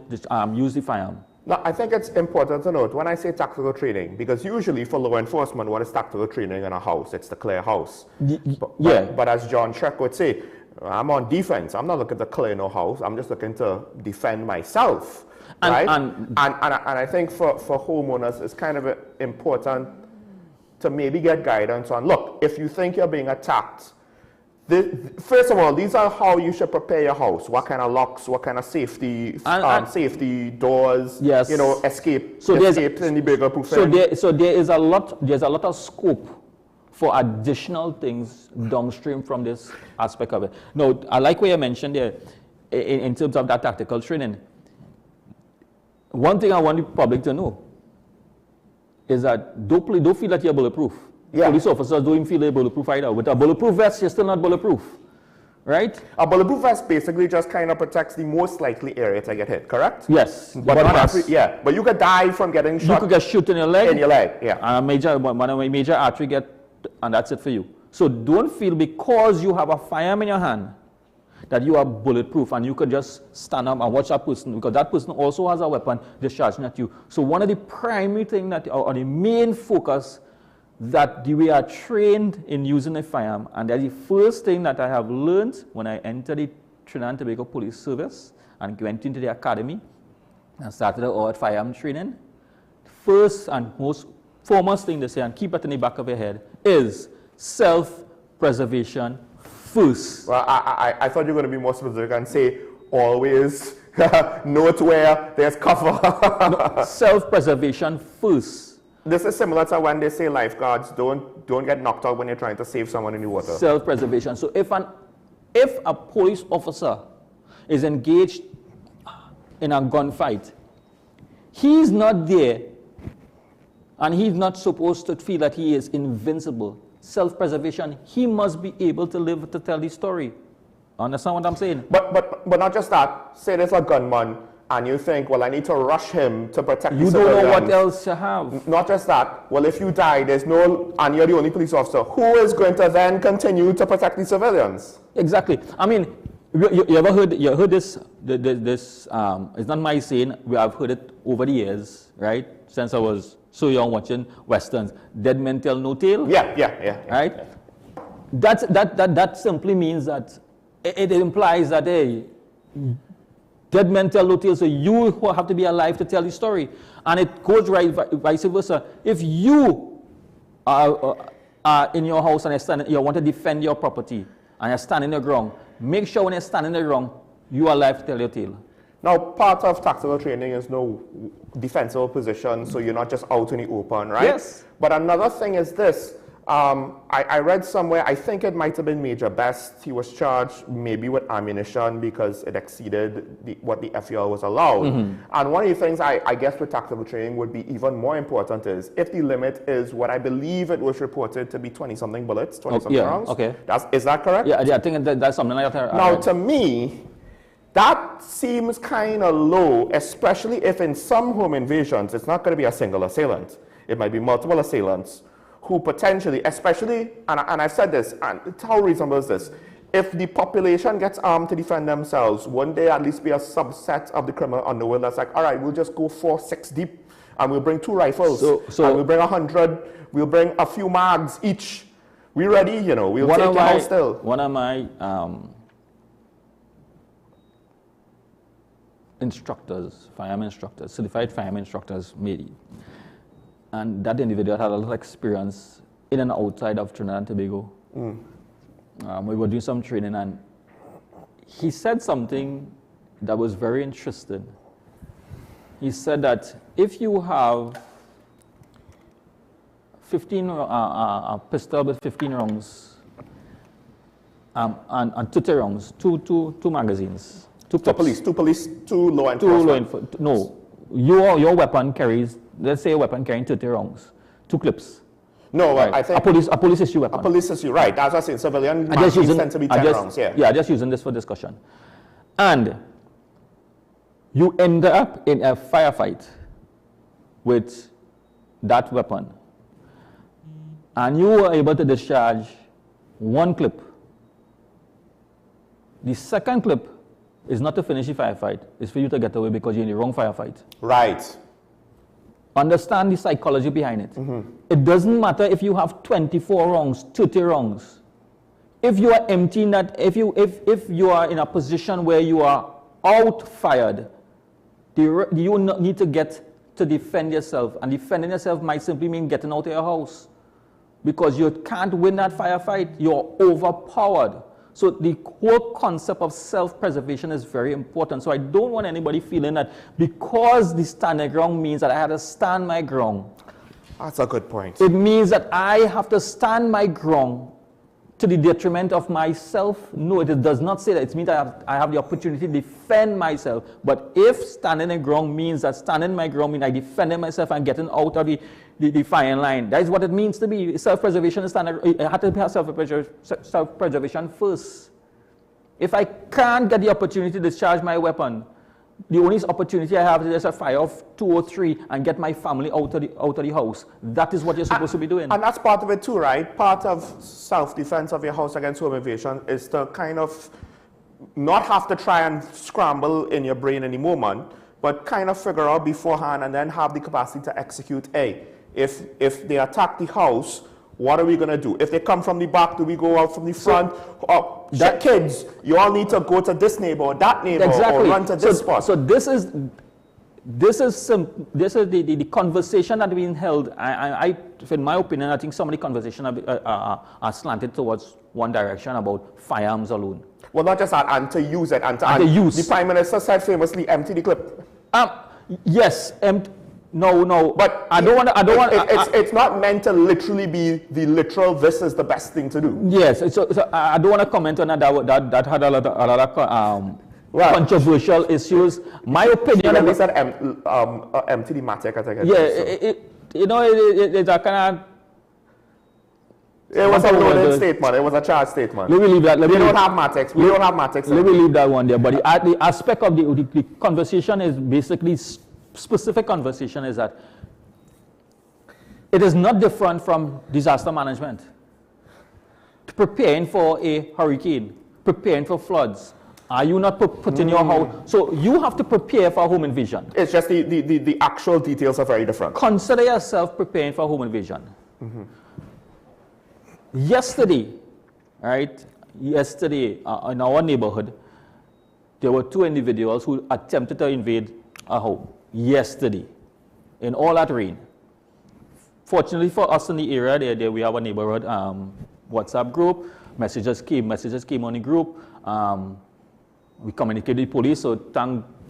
use the firearm. Now, I think it's important to note when I say tactical training, because usually for law enforcement, what is tactical training in a house? It's to clear a house. But as John Schreck would say, I'm on defense. I'm not looking to clear no house. I'm just looking to defend myself, right? And I think for homeowners, it's kind of important to maybe get guidance on, look, if you think you're being attacked, first of all, these are how you should prepare your house. What kind of locks, what kind of safety doors, escape in the bigger proofing. So there's a lot of scope for additional things downstream from this aspect of it. Now, I like what you mentioned there in terms of that tactical training. One thing I want the public to know is that don't feel that you're bulletproof. Police officers don't even feel they're bulletproof either. With a bulletproof vest, you're still not bulletproof, right? A bulletproof vest basically just kind of protects the most likely area to get hit, correct? Yes. But you could die from getting shot. You could get shot in your leg. In your leg, yeah. And one of my major artery get, and that's it for you. So don't feel because you have a firearm in your hand that you are bulletproof and you can just stand up and watch that person, because that person also has a weapon discharging at you. So one of the primary things that, or the main focus that we are trained in using a firearm, and that's the first thing that I have learned when I entered the Trinidad and Tobago Police Service and went into the academy and started our firearm training. First and most foremost thing to say, and keep it in the back of your head, is self-preservation first. Well, I thought you were going to be more specific and say always note where there's cover. No, self-preservation first. This is similar to when they say lifeguards don't get knocked out when you're trying to save someone in the water. Self-preservation. So if a police officer is engaged in a gunfight, he's not there and he's not supposed to feel that he is invincible. Self-preservation, he must be able to live to tell the story. Understand what I'm saying? But not just that. Say there's a gunman and you think, well, I need to rush him to protect the You civilians. don't know what else to have. Not just that. Well, if you die, there's no, and you're the only police officer, who is going to then continue to protect the civilians? Exactly. I mean, you ever heard this, it's not my saying, I've heard it over the years, right? Since I was so young watching Westerns. Dead men tell no tale. Yeah. Right? That simply means that it implies that, hey, dead men tell no tale, so you have to be alive to tell the story. And it goes vice versa. If you are in your house and you want to defend your property and you're standing your ground, make sure when you're standing your ground, you are alive to tell your tale. Now, part of tactical training is no defensive position, so you're not just out in the open, right? Yes. But another thing is this. I read somewhere, I think it might have been Major Best, he was charged maybe with ammunition because it exceeded what the FEL was allowed. And one of the things I guess with tactical training would be even more important is if the limit is what I believe it was reported to be 20-something bullets, 20-something rounds. Okay. Is that correct? Yeah, I think that's something like that. Now, to me, that seems kind of low, especially if in some home invasions, it's not going to be a single assailant. It might be multiple assailants who potentially, especially, and I've said this, and how reasonable is this? If the population gets armed to defend themselves, wouldn't there at least be a subset of the criminal underworld that's like, all right, we'll just go 4-6 deep, and we'll bring 2 rifles, and we'll bring 100, we'll bring a few mags each. We ready, you know, we'll take your house still. One of my instructors, firearm instructors, certified firearm instructors, maybe. And that individual had a lot of experience in and outside of Trinidad and Tobago. We were doing some training and he said something that was very interesting. He said that if you have a pistol with 15 rounds and 30 rounds, two magazines, two police, two law enforcement. No, your weapon carries, let's say a weapon carrying 30 rounds, 2 clips. No, right. I think a police issue weapon. A police issue, right? That's what I saying. Civilian magazines tend to be 10 rounds. Yeah, just using this for discussion. And you end up in a firefight with that weapon, and you were able to discharge 1 clip. The second clip is not to finish the firefight, it's for you to get away because you're in the wrong firefight. Right. Understand the psychology behind it. It doesn't matter if you have 24 rounds, 30 rounds. If you are emptying that, if you are in a position where you are outfired, you need to get to defend yourself. And defending yourself might simply mean getting out of your house. Because you can't win that firefight, you're overpowered. So the whole concept of self-preservation is very important. So I don't want anybody feeling that because the standing ground means that I had to stand my ground. That's a good point. It means that I have to stand my ground to the detriment of myself. No, it does not say that. It means that I have the opportunity to defend myself. But if standing the ground means that standing my ground means I defending myself and getting out of the firing line, that is what it means to be. Self-preservation is it had to be self-preservation first. If I can't get the opportunity to discharge my weapon, the only opportunity I have is a fire of 2 or 3 and get my family out of the house. That is what you're supposed to be doing. And that's part of it too, right? Part of self-defense of your house against home invasion is to kind of not have to try and scramble in your brain any moment, but kind of figure out beforehand and then have the capacity to execute. Hey, if they attack the house, what are we going to do? If they come from the back, do we go out from the front? Kids, you all need to go to this neighbor or that neighbor or run to this spot. So this is the conversation that being held. In my opinion, I think some of the conversation are slanted towards one direction about firearms alone. Well, not just that, and to use it, and to use. The Prime Minister said famously, empty the clip. Yes, no, but I don't want. It's not meant to literally be the literal. This is the best thing to do. Yes, so I don't want to comment on that had a lot of controversial issues. My opinion. They said empty the matic, I think. It's a kind of. It was a loaded statement. It was a charged statement. Let me leave that. We don't have matics. We don't have matics. Let me leave that one there. But the aspect of the conversation is basically. Specific conversation is that it is not different from disaster management. Preparing for a hurricane, preparing for floods. Are you not putting your house? So you have to prepare for home invasion. It's just the actual details are very different. Consider yourself preparing for home invasion. Yesterday, in our neighborhood, there were 2 individuals who attempted to invade a home. Yesterday, in all that rain. Fortunately for us in the area, there we have a neighborhood WhatsApp group. Messages came on the group. We communicated with the police. So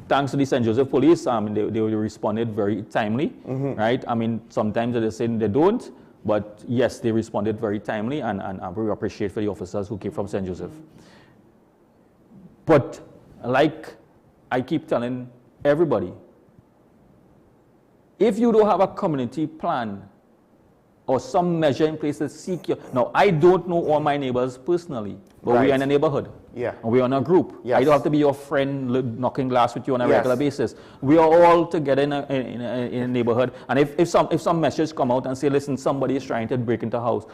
thanks to the St. Joseph police, they responded very timely, right? I mean, sometimes they're saying they don't, but yes, they responded very timely, and I very appreciate for the officers who came from St. Joseph. But like I keep telling everybody, if you don't have a community plan or some measure in place to seek your... Now, I don't know all my neighbors personally, but we're in a neighborhood. Yeah. And we're in a group. Yes. I don't have to be your friend knocking glass with you on a regular basis. We are all together in a neighborhood. And if some messages come out and say, listen, somebody is trying to break into the house,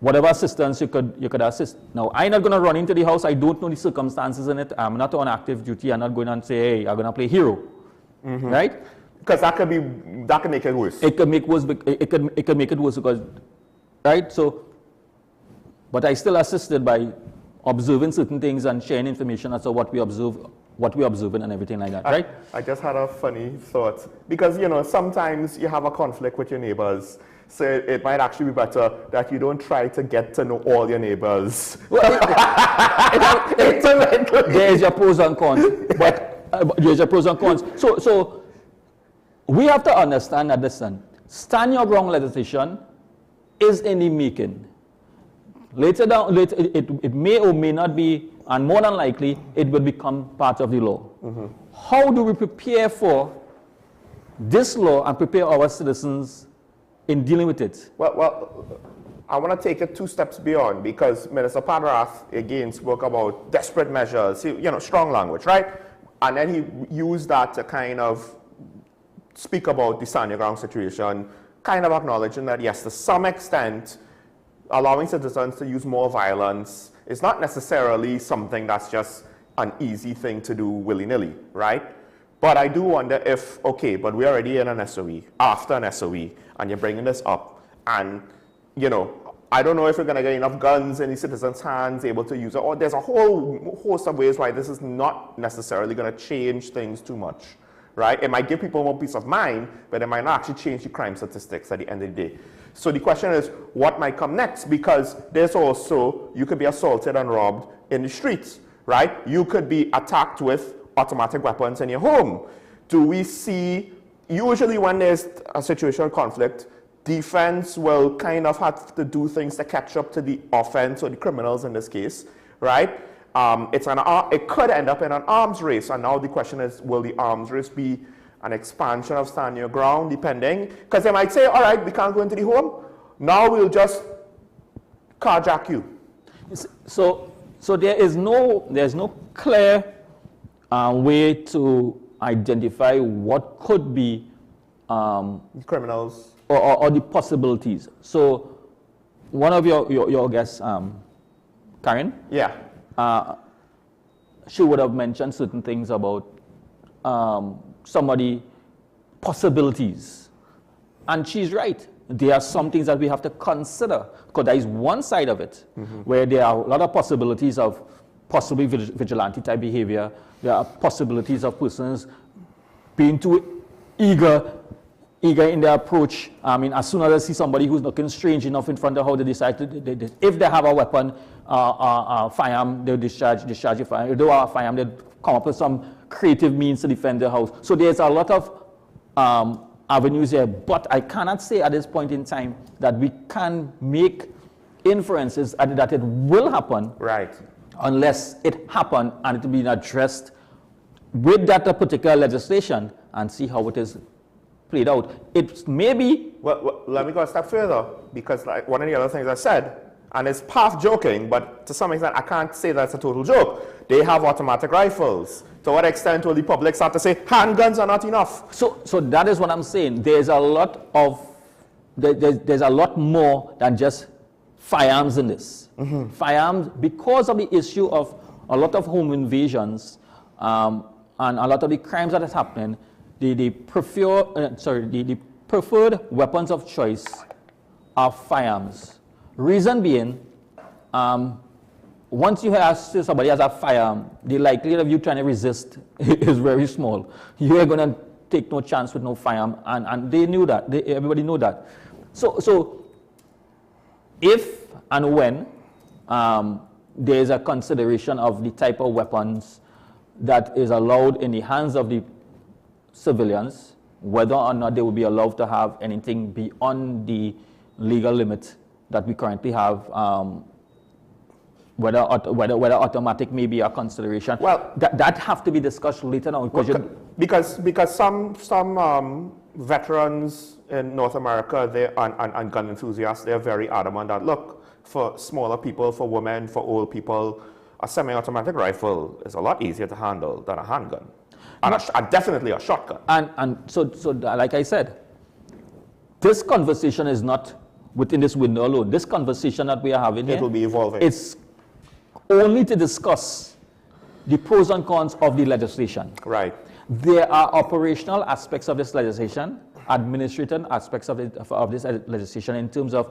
whatever assistance you could assist. Now, I'm not going to run into the house. I don't know the circumstances in it. I'm not on active duty. I'm not going to say, hey, I'm going to play hero. Right? Because that can make it worse. It could make worse. It could make it worse because, right? So, but I still assisted by observing certain things and sharing information as to what we observing and everything like that, right? I just had a funny thought because sometimes you have a conflict with your neighbors. So it might actually be better that you don't try to get to know all your neighbors. Well, there's your pros and cons. But there's your pros and cons. So we have to understand that, listen, stand your ground legislation is in the making. Later, it may or may not be, and more than likely, it will become part of the law. How do we prepare for this law and prepare our citizens in dealing with it? Well, I want to take it 2 steps beyond because Minister Padrath again spoke about desperate measures, strong language, right? And then he used that to kind of speak about the stand your ground situation, kind of acknowledging that yes, to some extent, allowing citizens to use more violence is not necessarily something that's just an easy thing to do willy-nilly, right? But I do wonder if, okay, but we're already in an SOE, after an SOE, and you're bringing this up, and, I don't know if you're going to get enough guns in the citizens' hands able to use it, or there's a whole host of ways why this is not necessarily going to change things too much, right? It might give people more peace of mind, but it might not actually change the crime statistics at the end of the day. So the question is, what might come next? Because there's also, you could be assaulted and robbed in the streets, right? You could be attacked with automatic weapons in your home. Do we see, usually when there's a situation of conflict, defense will kind of have to do things to catch up to the offense or the criminals in this case, right? It could end up in an arms race, and now the question is, will the arms race be an expansion of stand your ground, depending? Because they might say, all right, we can't go into the home, now we'll just carjack you. So there's no clear way to identify what could be criminals or the possibilities. So one of your guests, Karen, she would have mentioned certain things about somebody possibilities, and she's right. There are some things that we have to consider, because there is one side of it where there are a lot of possibilities of possibly vigilante type behavior. There are possibilities of persons being too eager in their approach. I mean, as soon as they see somebody who's looking strange enough in front of how they decide to, if they have a weapon, firearm, they'll discharge a firearm. If they have a firearm, they'll come up with some creative means to defend their house. So there's a lot of avenues here, but I cannot say at this point in time that we can make inferences that it will happen, right, unless it happened and it will be addressed with that particular legislation and see how it is played out. It may be... Well, let me go a step further, because like one of the other things I said, and it's half joking, but to some extent I can't say that's a total joke. They have automatic rifles. To what extent will the public start to say handguns are not enough? So that is what I'm saying. There's a lot of, there's a lot more than just firearms in this. Firearms, because of the issue of a lot of home invasions and a lot of the crimes that is happening, the preferred weapons of choice are firearms. Reason being, once you ask somebody has a firearm, the likelihood of you trying to resist is very small. You're going to take no chance with no firearm, and they knew that. Everybody knew that. So if and when there is a consideration of the type of weapons that is allowed in the hands of the civilians, whether or not they will be allowed to have anything beyond the legal limit that we currently have, whether automatic may be a consideration. Well, that have to be discussed later on. Because some veterans in North America, and gun enthusiasts, they're very adamant that, look, for smaller people, for women, for old people, a semi-automatic rifle is a lot easier to handle than a handgun. And definitely a shotgun. And so like I said, this conversation is not within this window alone. This conversation that we are having here, it will be evolving. It's only to discuss the pros and cons of the legislation. Right. There are operational aspects of this legislation, administrative aspects of this legislation in terms of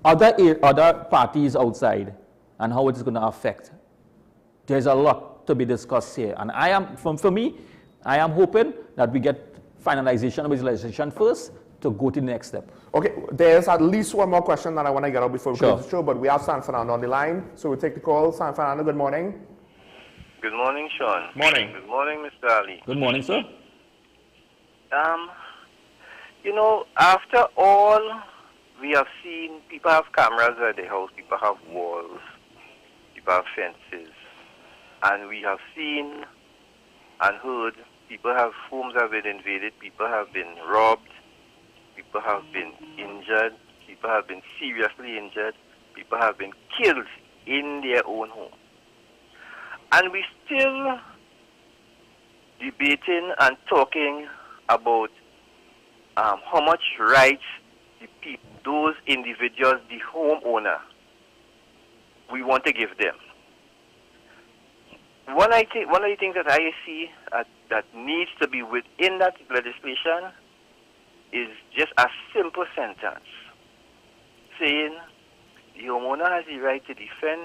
other parties outside and how it is going to affect. There's a lot to be discussed here. And for me, I am hoping that we get finalization of this legislation first to go to the next step. Okay, there's at least one more question that I want to get out before we close the show, but we have San Fernando on the line, so we'll take the call. San Fernando, good morning. Good morning, Sean. Morning. Good morning, Mr. Ali. Good morning, sir. You know, after all we have seen, people have cameras at the house, people have walls, people have fences, and we have seen and heard homes have been invaded, people have been robbed, people have been injured, people have been seriously injured, people have been killed in their own home. And we still debating and talking about how much rights those individuals, the homeowner, we want to give them. One of the things that I see that needs to be within that legislation is just a simple sentence saying the homeowner has the right to defend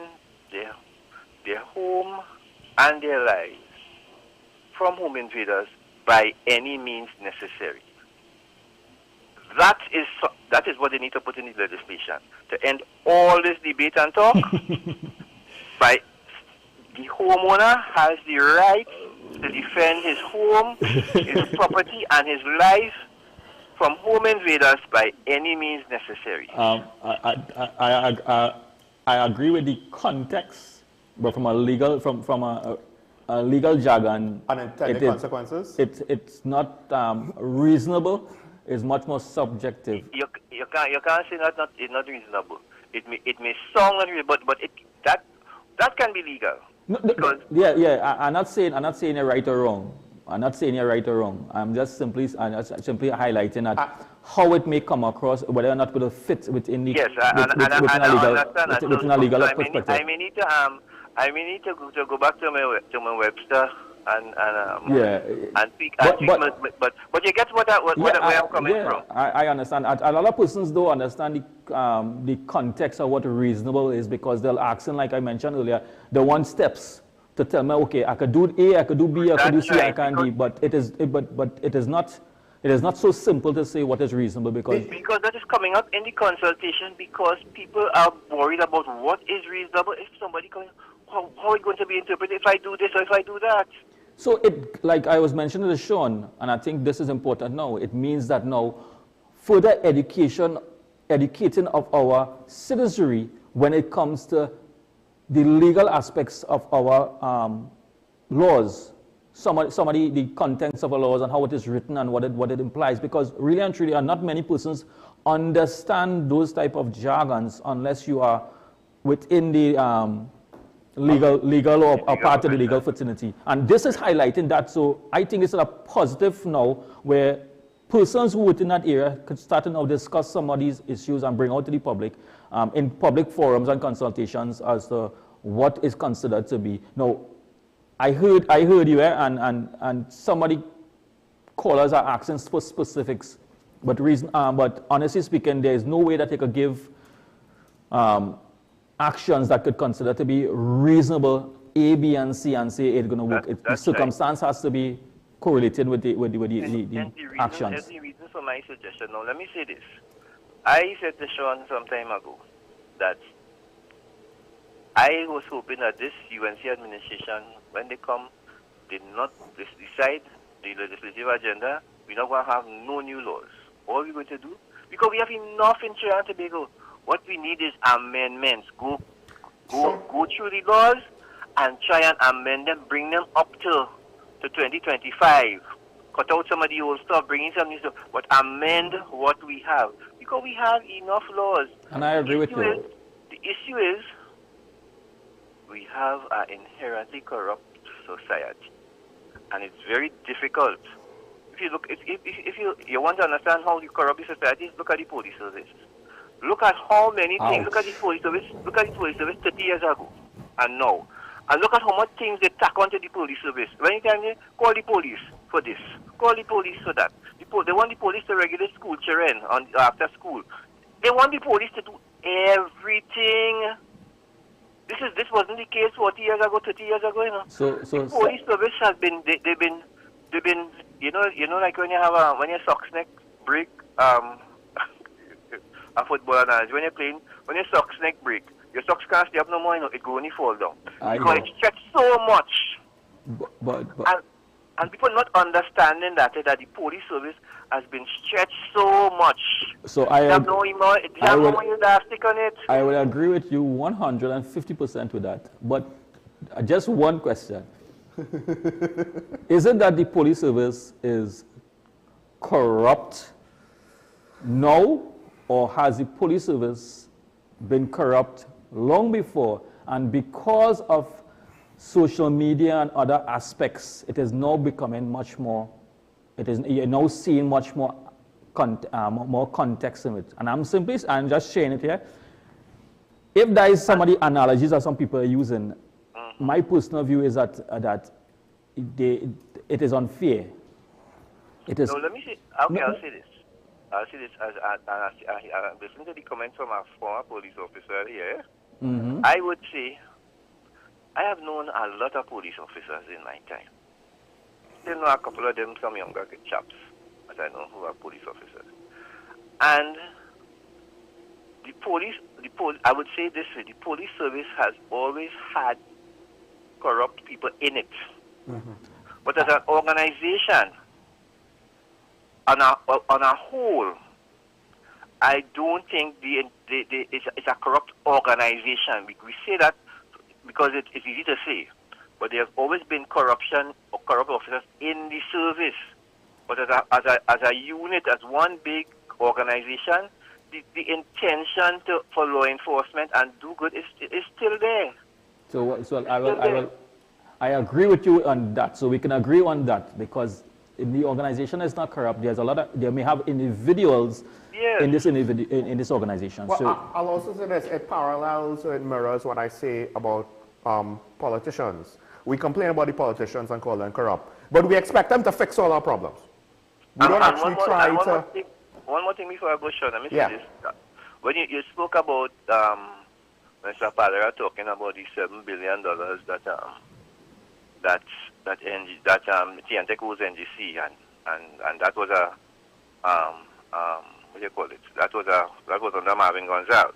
their home and their lives from home invaders by any means necessary. That is what they need to put in the legislation to end all this debate and talk. By the homeowner has the right to defend his home, his property, and his life from home invaders by any means necessary. I agree with the context, but from a legal legal jargon, unintended consequences. It's not reasonable. It's much more subjective. You can't say it's not reasonable. It may sound unreasonable, but that can be legal. No, I'm not saying it right or wrong. I'm not saying you're right or wrong. I'm just simply highlighting that how it may come across, whether or not it will fit within the within a legal perspective. I may need to go back to my Webster and speak. But you get where I'm coming from. I understand. A lot of persons don't understand the context of what reasonable is, because they'll ask, like I mentioned earlier, they want steps to tell me, okay, I could do A, I could do B, I could do C, I can D, but it is not so simple to say what is reasonable, because that is coming up in the consultation, because people are worried about what is reasonable. If somebody comes, how are you going to be interpreted if I do this or if I do that? So like I was mentioning to Sean, and I think this is important now, it means that now further educating of our citizenry when it comes to the legal aspects of our laws, some of the contents of our laws and how it is written and what it implies, because really and truly not many persons understand those type of jargons unless you are within the legal or part of the legal fraternity. And this is highlighting that, so I think it's a positive now where persons who within that area could start to now discuss some of these issues and bring out to the public in public forums and consultations as to what is considered to be. Now, I heard you and somebody callers are asking for specifics, but honestly speaking, there is no way that they could give actions that could consider to be reasonable A, B, and C, and say it's going to work. The circumstance has to be correlated with the actions. That's the reason for my suggestion. Now, let me say this. I said to Sean some time ago that I was hoping that this UNC administration, when they come, they not decide the legislative agenda. We're not going to have no new laws. All we're going to do, because we have enough in Trinidad and Tobago, what we need is amendments. Go through the laws and try and amend them, bring them up to 2025. Cut out some of the old stuff, bring in some new stuff, but amend what we have. Because we have enough laws. And I agree with you. The issue is we have an inherently corrupt society. And it's very difficult. If you look, if you want to understand how the corrupt society is, look at the police service. Look at how many things. Look at the police service. Look at the police service 30 years ago and now. And look at how much things they tack onto the police service. Anytime they call the police for this, call the police for that. They want the police to regulate school children after school. They want the police to do everything. This wasn't the case 40 years ago, 30 years ago. You know. The police service has been they've been you know like when your socks neck break a football analogy, when your socks neck break, your socks can't stay up no more, you know, it go only fall down. Because it stretched so much. And people not understanding that the police service has been stretched so much. So I would agree with you 150% with that. But just one question. Is it that the police service is corrupt now, or has the police service been corrupt long before, and because of social media and other aspects, it is now becoming much more, you're now seeing much more more context in it? And I'm just sharing it here. If there is some of the analogies that some people are using, my personal view is that it is unfair. It is. No, let me see. Okay, I'll say this. I'll say this as I'm listening to the comments from our former police officer here. Mm-hmm. I would say I have known a lot of police officers in my time. Still know a couple of them, some younger chaps, as I know, who are police officers. And I would say this way, the police service has always had corrupt people in it. Mm-hmm. But as an organization, on a whole, I don't think it's a corrupt organization. We say that because it's easy to say, but there has always been corruption or corrupt officers in the service. But as a unit, as one big organization, the intention for law enforcement and do good is still there. So I agree with you on that. So we can agree on that because the organization is not corrupt. There's a lot of, they may have individuals in this organization. Well, so I'll also say this, it parallels, it mirrors what I say about politicians. We complain about the politicians and call them corrupt, but we expect them to fix all our problems. We don't actually try to... One more thing before I go, Sean, let me say this. When you spoke about, Mr. Padera talking about the $7 billion that TNTech owes NGC, and that was a what do you call it? That was under Marvin Gonzalez,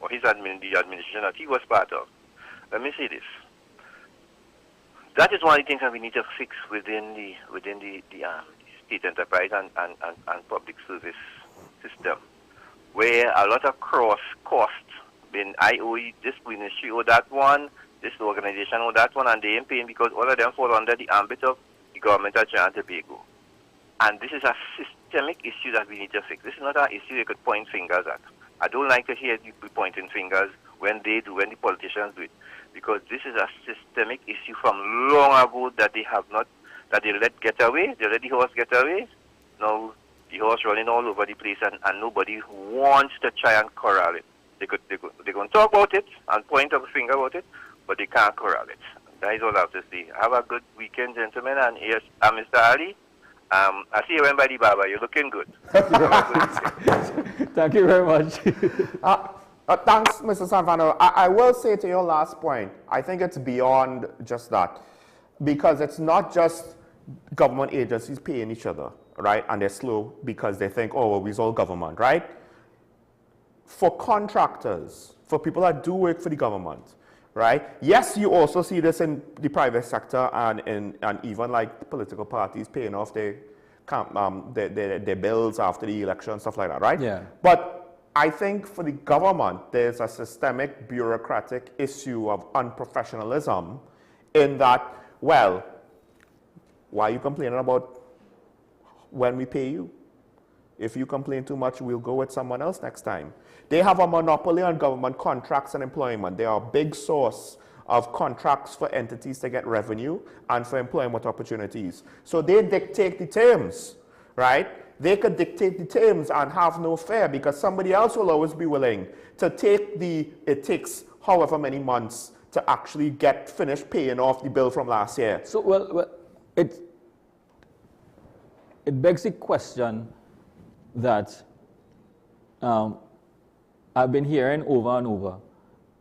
or the administration that he was part of. Let me say this. That is one of the things that we need to fix within the state enterprise and public service system, where a lot of cross costs been I owe this ministry or that one, this organization or that one, and they ain't paying because all of them fall under the ambit of the government of Trinidad and Tobago. And this is a systemic issue that we need to fix. This is not an issue you could point fingers at. I don't like to hear people pointing fingers when they do, when the politicians do it, because this is a systemic issue from long ago that they have not, that they let get away. They let the horse get away. Now the horse running all over the place, and nobody wants to try and corral it. They're going to talk about it and point up a finger about it, but they can't corral it. That is all I have to say. Have a good weekend, gentlemen, and yes, Mr. Ali. I see you went by the barber. You're looking good. Thank you very much. Thanks, Mr. Sanfano. I will say to your last point, I think it's beyond just that, because it's not just government agencies paying each other, right? And they're slow because they think, oh, well, we're all government, right? For contractors, for people that do work for the government, right? Yes, you also see this in the private sector and even like political parties paying off their bills after the election, stuff like that, right? Yeah. But I think for the government, there's a systemic bureaucratic issue of unprofessionalism in that, well, why are you complaining about when we pay you? If you complain too much, we'll go with someone else next time. They have a monopoly on government contracts and employment. They are a big source of contracts for entities to get revenue and for employment opportunities. So they dictate the terms, right? They could dictate the terms and have no fear because somebody else will always be willing to take it takes however many months to actually get finished paying off the bill from last year. So, well it begs the question that I've been hearing over and over,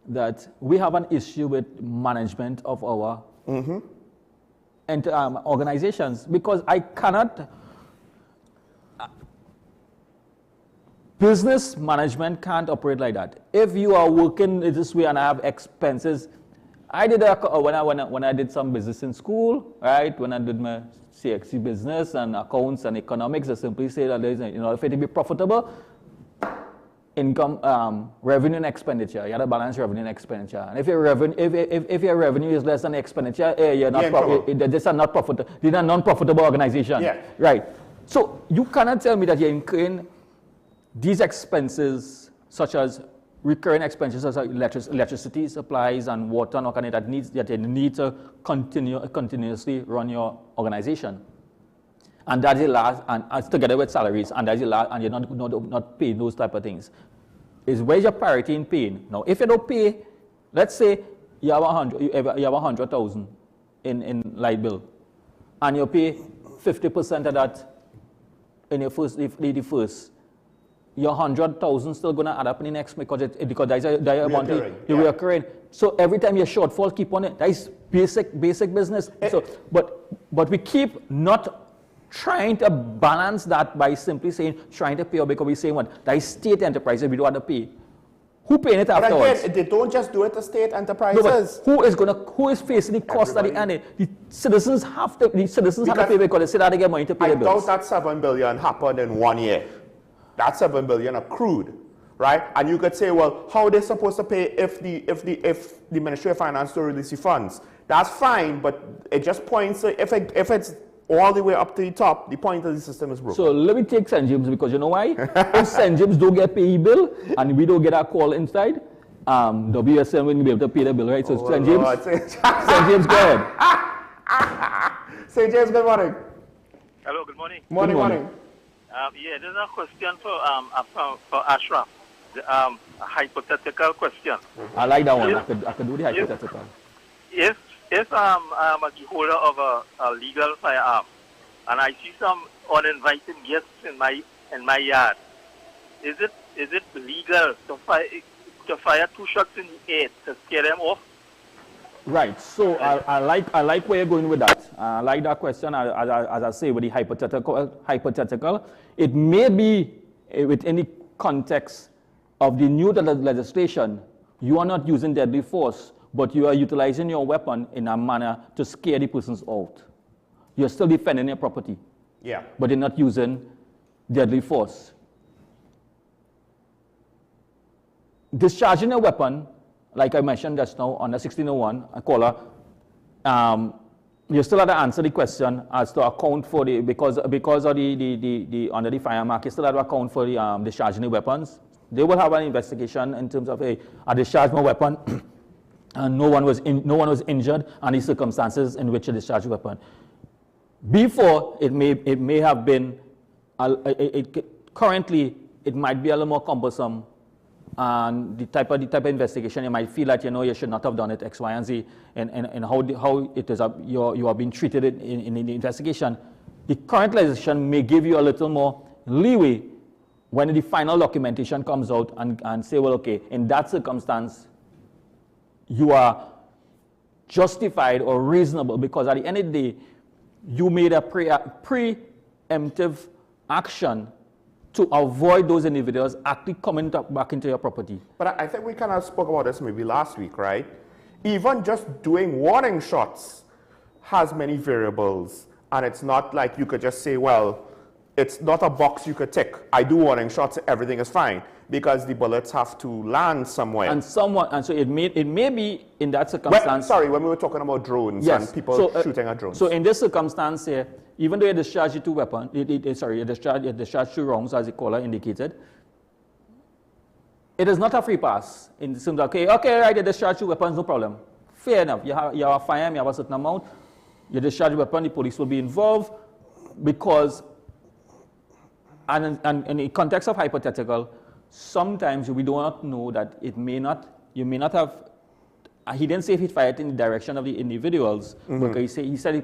that we have an issue with management of our organizations, because I cannot, business management can't operate like that. If you are working this way and I have expenses, I did when I did some business in school, right? When I did my CXC business and accounts and economics, I simply say that there's, in order for it to be profitable, income, revenue and expenditure. You have to balance revenue and expenditure. And if your revenue is less than the expenditure, you're not this are not profitable. These are non-profitable organization. Yeah. Right. So you cannot tell me that you're incurring these expenses, such as recurring expenses such as electricity supplies and water and all kind of that you need to continuously run your organization. And that's the last, and together with salaries, and that's the last, and you're not paying those type of things. Is where's your priority in paying? Now, if you don't pay, let's say you have 100,000 in light bill, and you pay 50% of that in your first, your 100,000 still gonna add up in the next because there's a amount you're recurring. So every time your shortfall keep on it. That is basic business. So, but we keep not trying to balance that by simply saying, trying to pay, because we're saying what? That is state enterprises, we don't want to pay. Who paying it afterwards? Again, they don't just do it to state enterprises. No, who is facing the cost at the end? The citizens have to pay because they say that they get money to pay the bills. I doubt that $7 billion happened in 1 year. That $7 billion accrued, right? And you could say, well, how are they supposed to pay if the Ministry of Finance don't release the funds? That's fine, but it just points to if it's all the way up to the top, the point of the system is broken. So let me take St. James, because you know why? If St. James don't get paid bill and we don't get our call inside, WSN wouldn't be able to pay the bill, right? So Oh, St. James, Lord. St. James, go ahead. St. James, good morning. Hello, good morning. Morning, morning. Yeah, there's a question for Ashraf. A hypothetical question. I like that one. I could do the hypothetical. If I'm a holder of a legal firearm and I see some uninvited guests in my yard, is it legal to fire 2 shots in the air to scare them off? Right. So I like where you're going with that. I like that question. As I say, with the hypothetical, it may be within the context of the new legislation. You are not using deadly force, but you are utilizing your weapon in a manner to scare the persons out. You're still defending your property. Yeah. But you're not using deadly force. Discharging a weapon, like I mentioned just now, under 1601, a caller, you still have to answer the question as to account for the, because of the under the Firearm Act, you still have to account for the discharging the weapons. They will have an investigation in terms of, hey, I discharged my weapon and no one was injured, and the circumstances in which you discharged the weapon. Before, it may have been, currently, it might be a little more cumbersome. And the type of investigation, you might feel that you should not have done it X, Y, and Z, and how it is you are being treated in the investigation. The current legislation may give you a little more leeway when the final documentation comes out and say, well, okay, in that circumstance, you are justified or reasonable because at the end of the day, you made a preemptive action to avoid those individuals actually coming back into your property. But I think we kind of spoke about this maybe last week, right? Even just doing warning shots has many variables, and it's not like you could just say, well, it's not a box you could tick. I do warning shots, everything is fine, because the bullets have to land somewhere. And so it may be in that circumstance. When we were talking about drones, yes, and people shooting at drones. So in this circumstance here, even though you discharge 2 weapons, you discharge 2 rounds, as the caller indicated, it is not a free pass. In the sense that, okay, right, you discharge 2 weapons, no problem. Fair enough. You have a firearm, you have a certain amount. You discharge a weapon, the police will be involved because, and in the context of hypothetical, sometimes we do not know that you may not have. He didn't say if he fired in the direction of the individuals, but he said he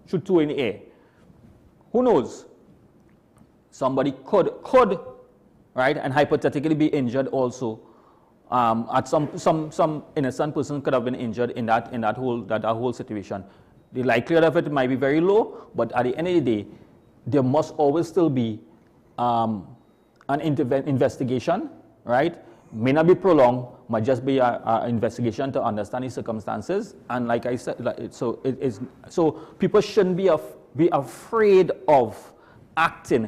shoot 2 in the air. Who knows? Somebody could, right, and hypothetically be injured also. At some innocent person could have been injured in that whole situation. The likelihood of it might be very low, but at the end of the day, there must always still be an investigation, right? May not be prolonged, might just be an investigation to understand the circumstances. And like I said, so people shouldn't be afraid of acting.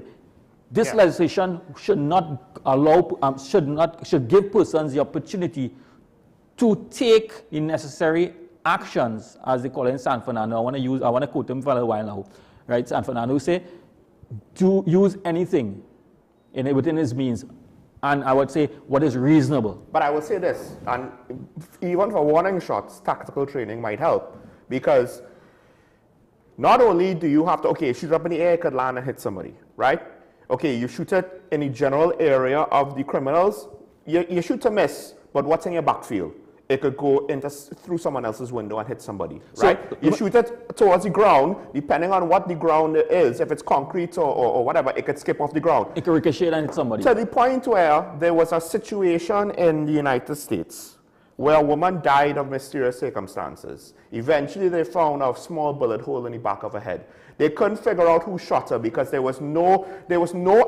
This legislation should not allow, should give persons the opportunity to take the necessary actions, as they call it in San Fernando. I want to quote him for a while now, right? San Fernando say, to use anything within his means, and I would say what is reasonable. But I will say this, and even for warning shots, tactical training might help, because not only do you have to, okay, shoot up in the air, it could land and hit somebody, right? Okay, you shoot it in the general area of the criminals, you shoot to miss, but what's in your backfield? It could go through someone else's window and hit somebody, right? So, you shoot it towards the ground, depending on what the ground is, if it's concrete or whatever, it could skip off the ground. It could ricochet and hit somebody. To the point where there was a situation in the United States where a woman died of mysterious circumstances. Eventually, they found a small bullet hole in the back of her head. They couldn't figure out who shot her because there was no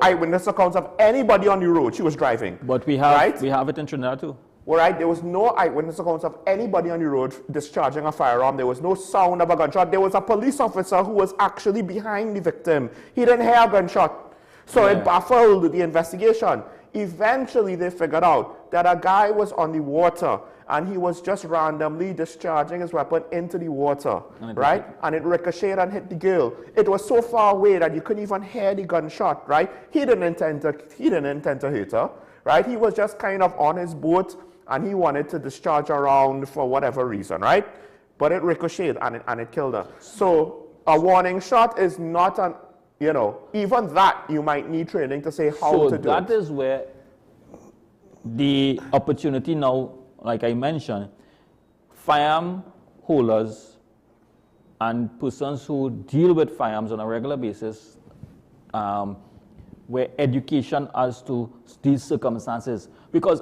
eyewitness accounts of anybody on the road. She was driving. But we have it in Trinidad too. All right, there was no eyewitness accounts of anybody on the road discharging a firearm. There was no sound of a gunshot. There was a police officer who was actually behind the victim. He didn't hear a gunshot. So it baffled the investigation. Eventually, they figured out that a guy was on the water and he was just randomly discharging his weapon into the water, right? And it ricocheted and hit the girl. It was so far away that you couldn't even hear the gunshot, right? He didn't intend to hit her, right? He was just kind of on his boat, and he wanted to discharge a round for whatever reason, right? But it ricocheted and it killed her. So a warning shot is not an, you know, even that you might need training to say how to do it. So that is where the opportunity now, like I mentioned, firearm holders and persons who deal with firearms on a regular basis, where education as to these circumstances, because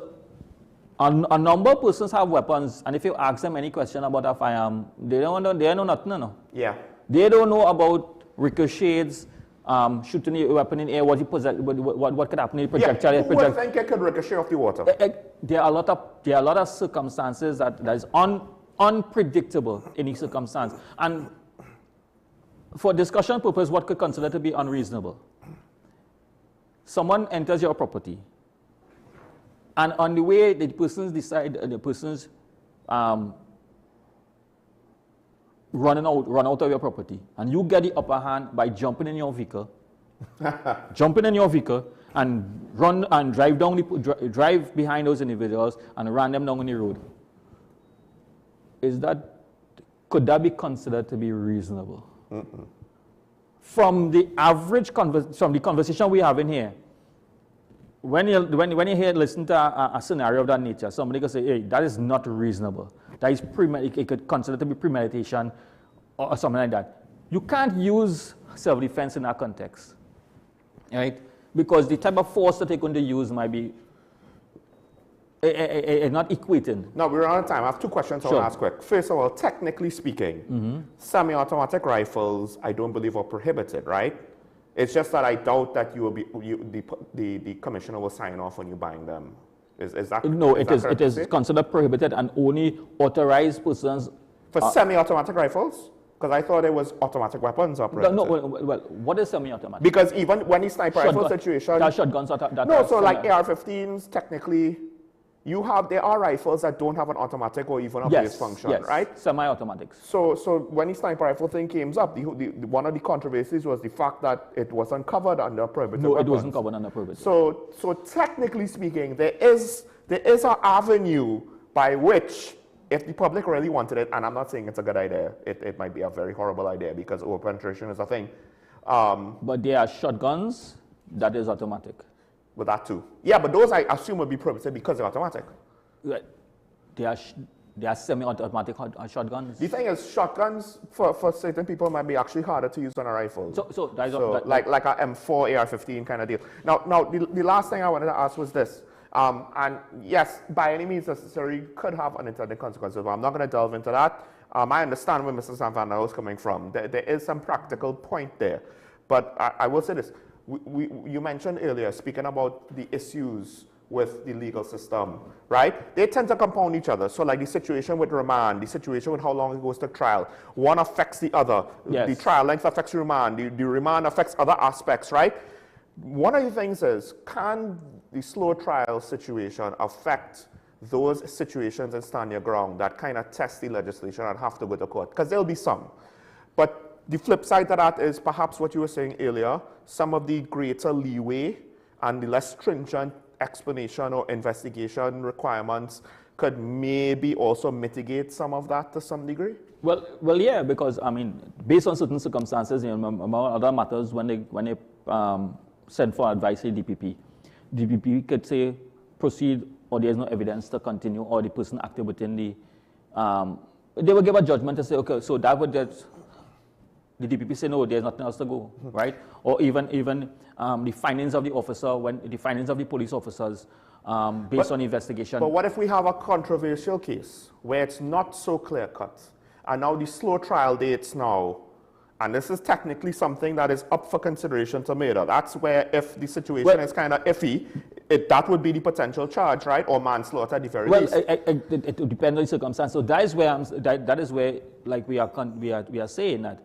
a number of persons have weapons, and if you ask them any question about a firearm, they know nothing, no. Yeah. They don't know about ricochets, shooting a weapon in air, what could happen in projectile. Yeah, who would think it could ricochet off the water? There are a lot of circumstances that is unpredictable in each circumstance. And for discussion purpose, what could consider to be unreasonable? Someone enters your property, and on the way, the person's run out of your property, and you get the upper hand by jumping in your vehicle, and run and drive behind those individuals and run them down on the road. Could that be considered to be reasonable? Mm-mm. From the average from the conversation we have in here, when you listen to a scenario of that nature, somebody could say, hey, that is not reasonable. That is it could consider to be premeditation or something like that. You can't use self-defense in that context, right? Because the type of force that they're going to use might be not equating. No, we're out of time. I have two questions I want to ask quick. First of all, technically speaking, semi-automatic rifles, I don't believe are prohibited, right? It's just that I doubt that the commissioner will sign off on you buying them. Is that no? It is considered prohibited and only authorized persons for semi-automatic rifles. Because I thought it was automatic weapons are prohibited. No, well, what is semi-automatic? Because even when the sniper rifle situation, that shotguns are like AR-15s, technically, there are rifles that don't have an automatic or even a base function, right? Semi-automatics. So when the sniper rifle thing came up, one of the controversies was the fact that it wasn't covered under prohibited weapons. No, it wasn't covered under prohibited. So technically speaking, there is an avenue by which, if the public really wanted it, and I'm not saying it's a good idea, it might be a very horrible idea because over-penetration is a thing. But there are shotguns that is automatic. With that too. Yeah, but those I assume would be prohibited because they're automatic. Right. They are semi-automatic shotguns. The thing is, shotguns for certain people might be actually harder to use than a rifle. Like a M4 AR-15 kind of deal. Now the last thing I wanted to ask was this. And yes, by any means necessary, could have unintended consequences. But I'm not going to delve into that. I understand where Mr. Sanfana is coming from. There is some practical point there. But I will say this. You mentioned earlier, speaking about the issues with the legal system, right? They tend to compound each other. So like the situation with remand, the situation with how long it goes to trial, one affects the other. Yes. The trial length affects remand, the remand affects other aspects, right? One of the things is, can the slow trial situation affect those situations in stand your ground that kind of test the legislation and have to go to court? Because there'll be some. But the flip side to that is perhaps what you were saying earlier, some of the greater leeway and the less stringent explanation or investigation requirements could maybe also mitigate some of that to some degree? Well, yeah, because I mean, based on certain circumstances, among other matters, when they send for advice to DPP could say proceed, or there's no evidence to continue, or the person acted within the. They will give a judgment to say, okay, so that would just. The DPP say no, there's nothing else to go, right? Or even the findings of the officer, the findings of the police officers, based on investigation. But what if we have a controversial case where it's not so clear cut, and now the slow trial dates now, and this is technically something that is up for consideration to murder. That's where if the situation is kind of iffy, that would be the potential charge, right? Or manslaughter at the very least. It would depend on the circumstance. So that is where like we are saying that.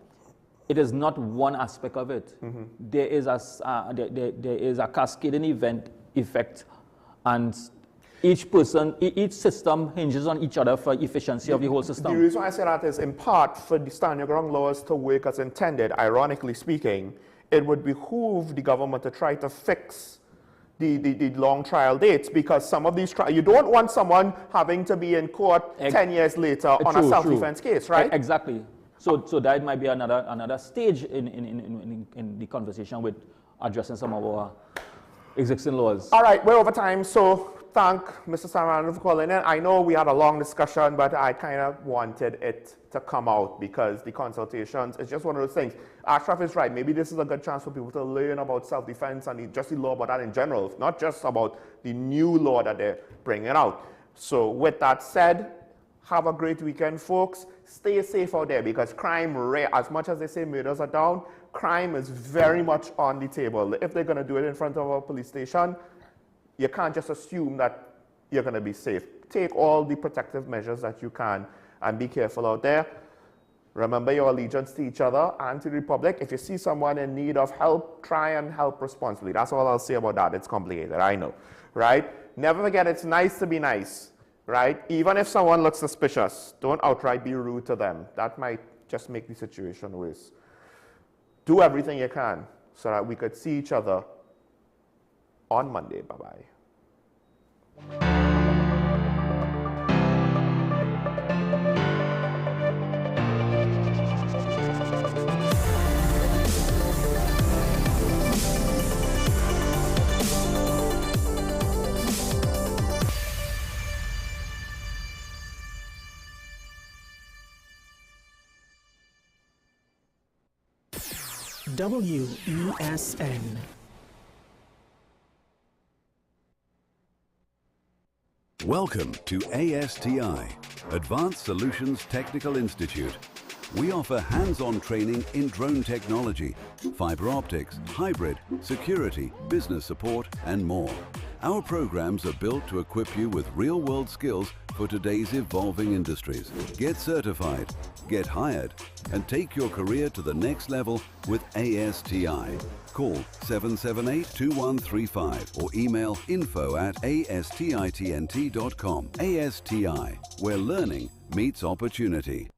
It is not one aspect of it. Mm-hmm. There is a cascading effect, and each system hinges on each other for efficiency of the whole system. The reason I say that is in part for the stand your ground laws to work as intended. Ironically speaking, it would behoove the government to try to fix the long trial dates, because some of these you don't want someone having to be in court 10 years later on a self-defense case, right? Exactly. So that might be another stage in the conversation with addressing some of our existing laws. All right, we're over time, so thank Mr. Samarano for calling in. I know we had a long discussion, but I kind of wanted it to come out because the consultations, it's just one of those things. Ashraf is right. Maybe this is a good chance for people to learn about self-defense and just the law about that in general, not just about the new law that they're bringing out. So with that said, have a great weekend, folks. Stay safe out there because crime, as much as they say murders are down, crime is very much on the table. If they're going to do it in front of a police station, you can't just assume that you're going to be safe. Take all the protective measures that you can and be careful out there. Remember your allegiance to each other and to the Republic. If you see someone in need of help, try and help responsibly. That's all I'll say about that. It's complicated, I know, right? Never forget, it's nice to be nice, right? Even if someone looks suspicious, don't outright be rude to them. That might just make the situation worse. Do everything you can so that we could see each other on Monday. Bye-bye. WESN. Welcome to ASTI, Advanced Solutions Technical Institute. We offer hands-on training in drone technology, fiber optics, hybrid, security, business support, and more. Our programs are built to equip you with real-world skills for today's evolving industries. Get certified, get hired, and take your career to the next level with ASTI. Call 778-2135 or email info@astitnt.com. ASTI, where learning meets opportunity.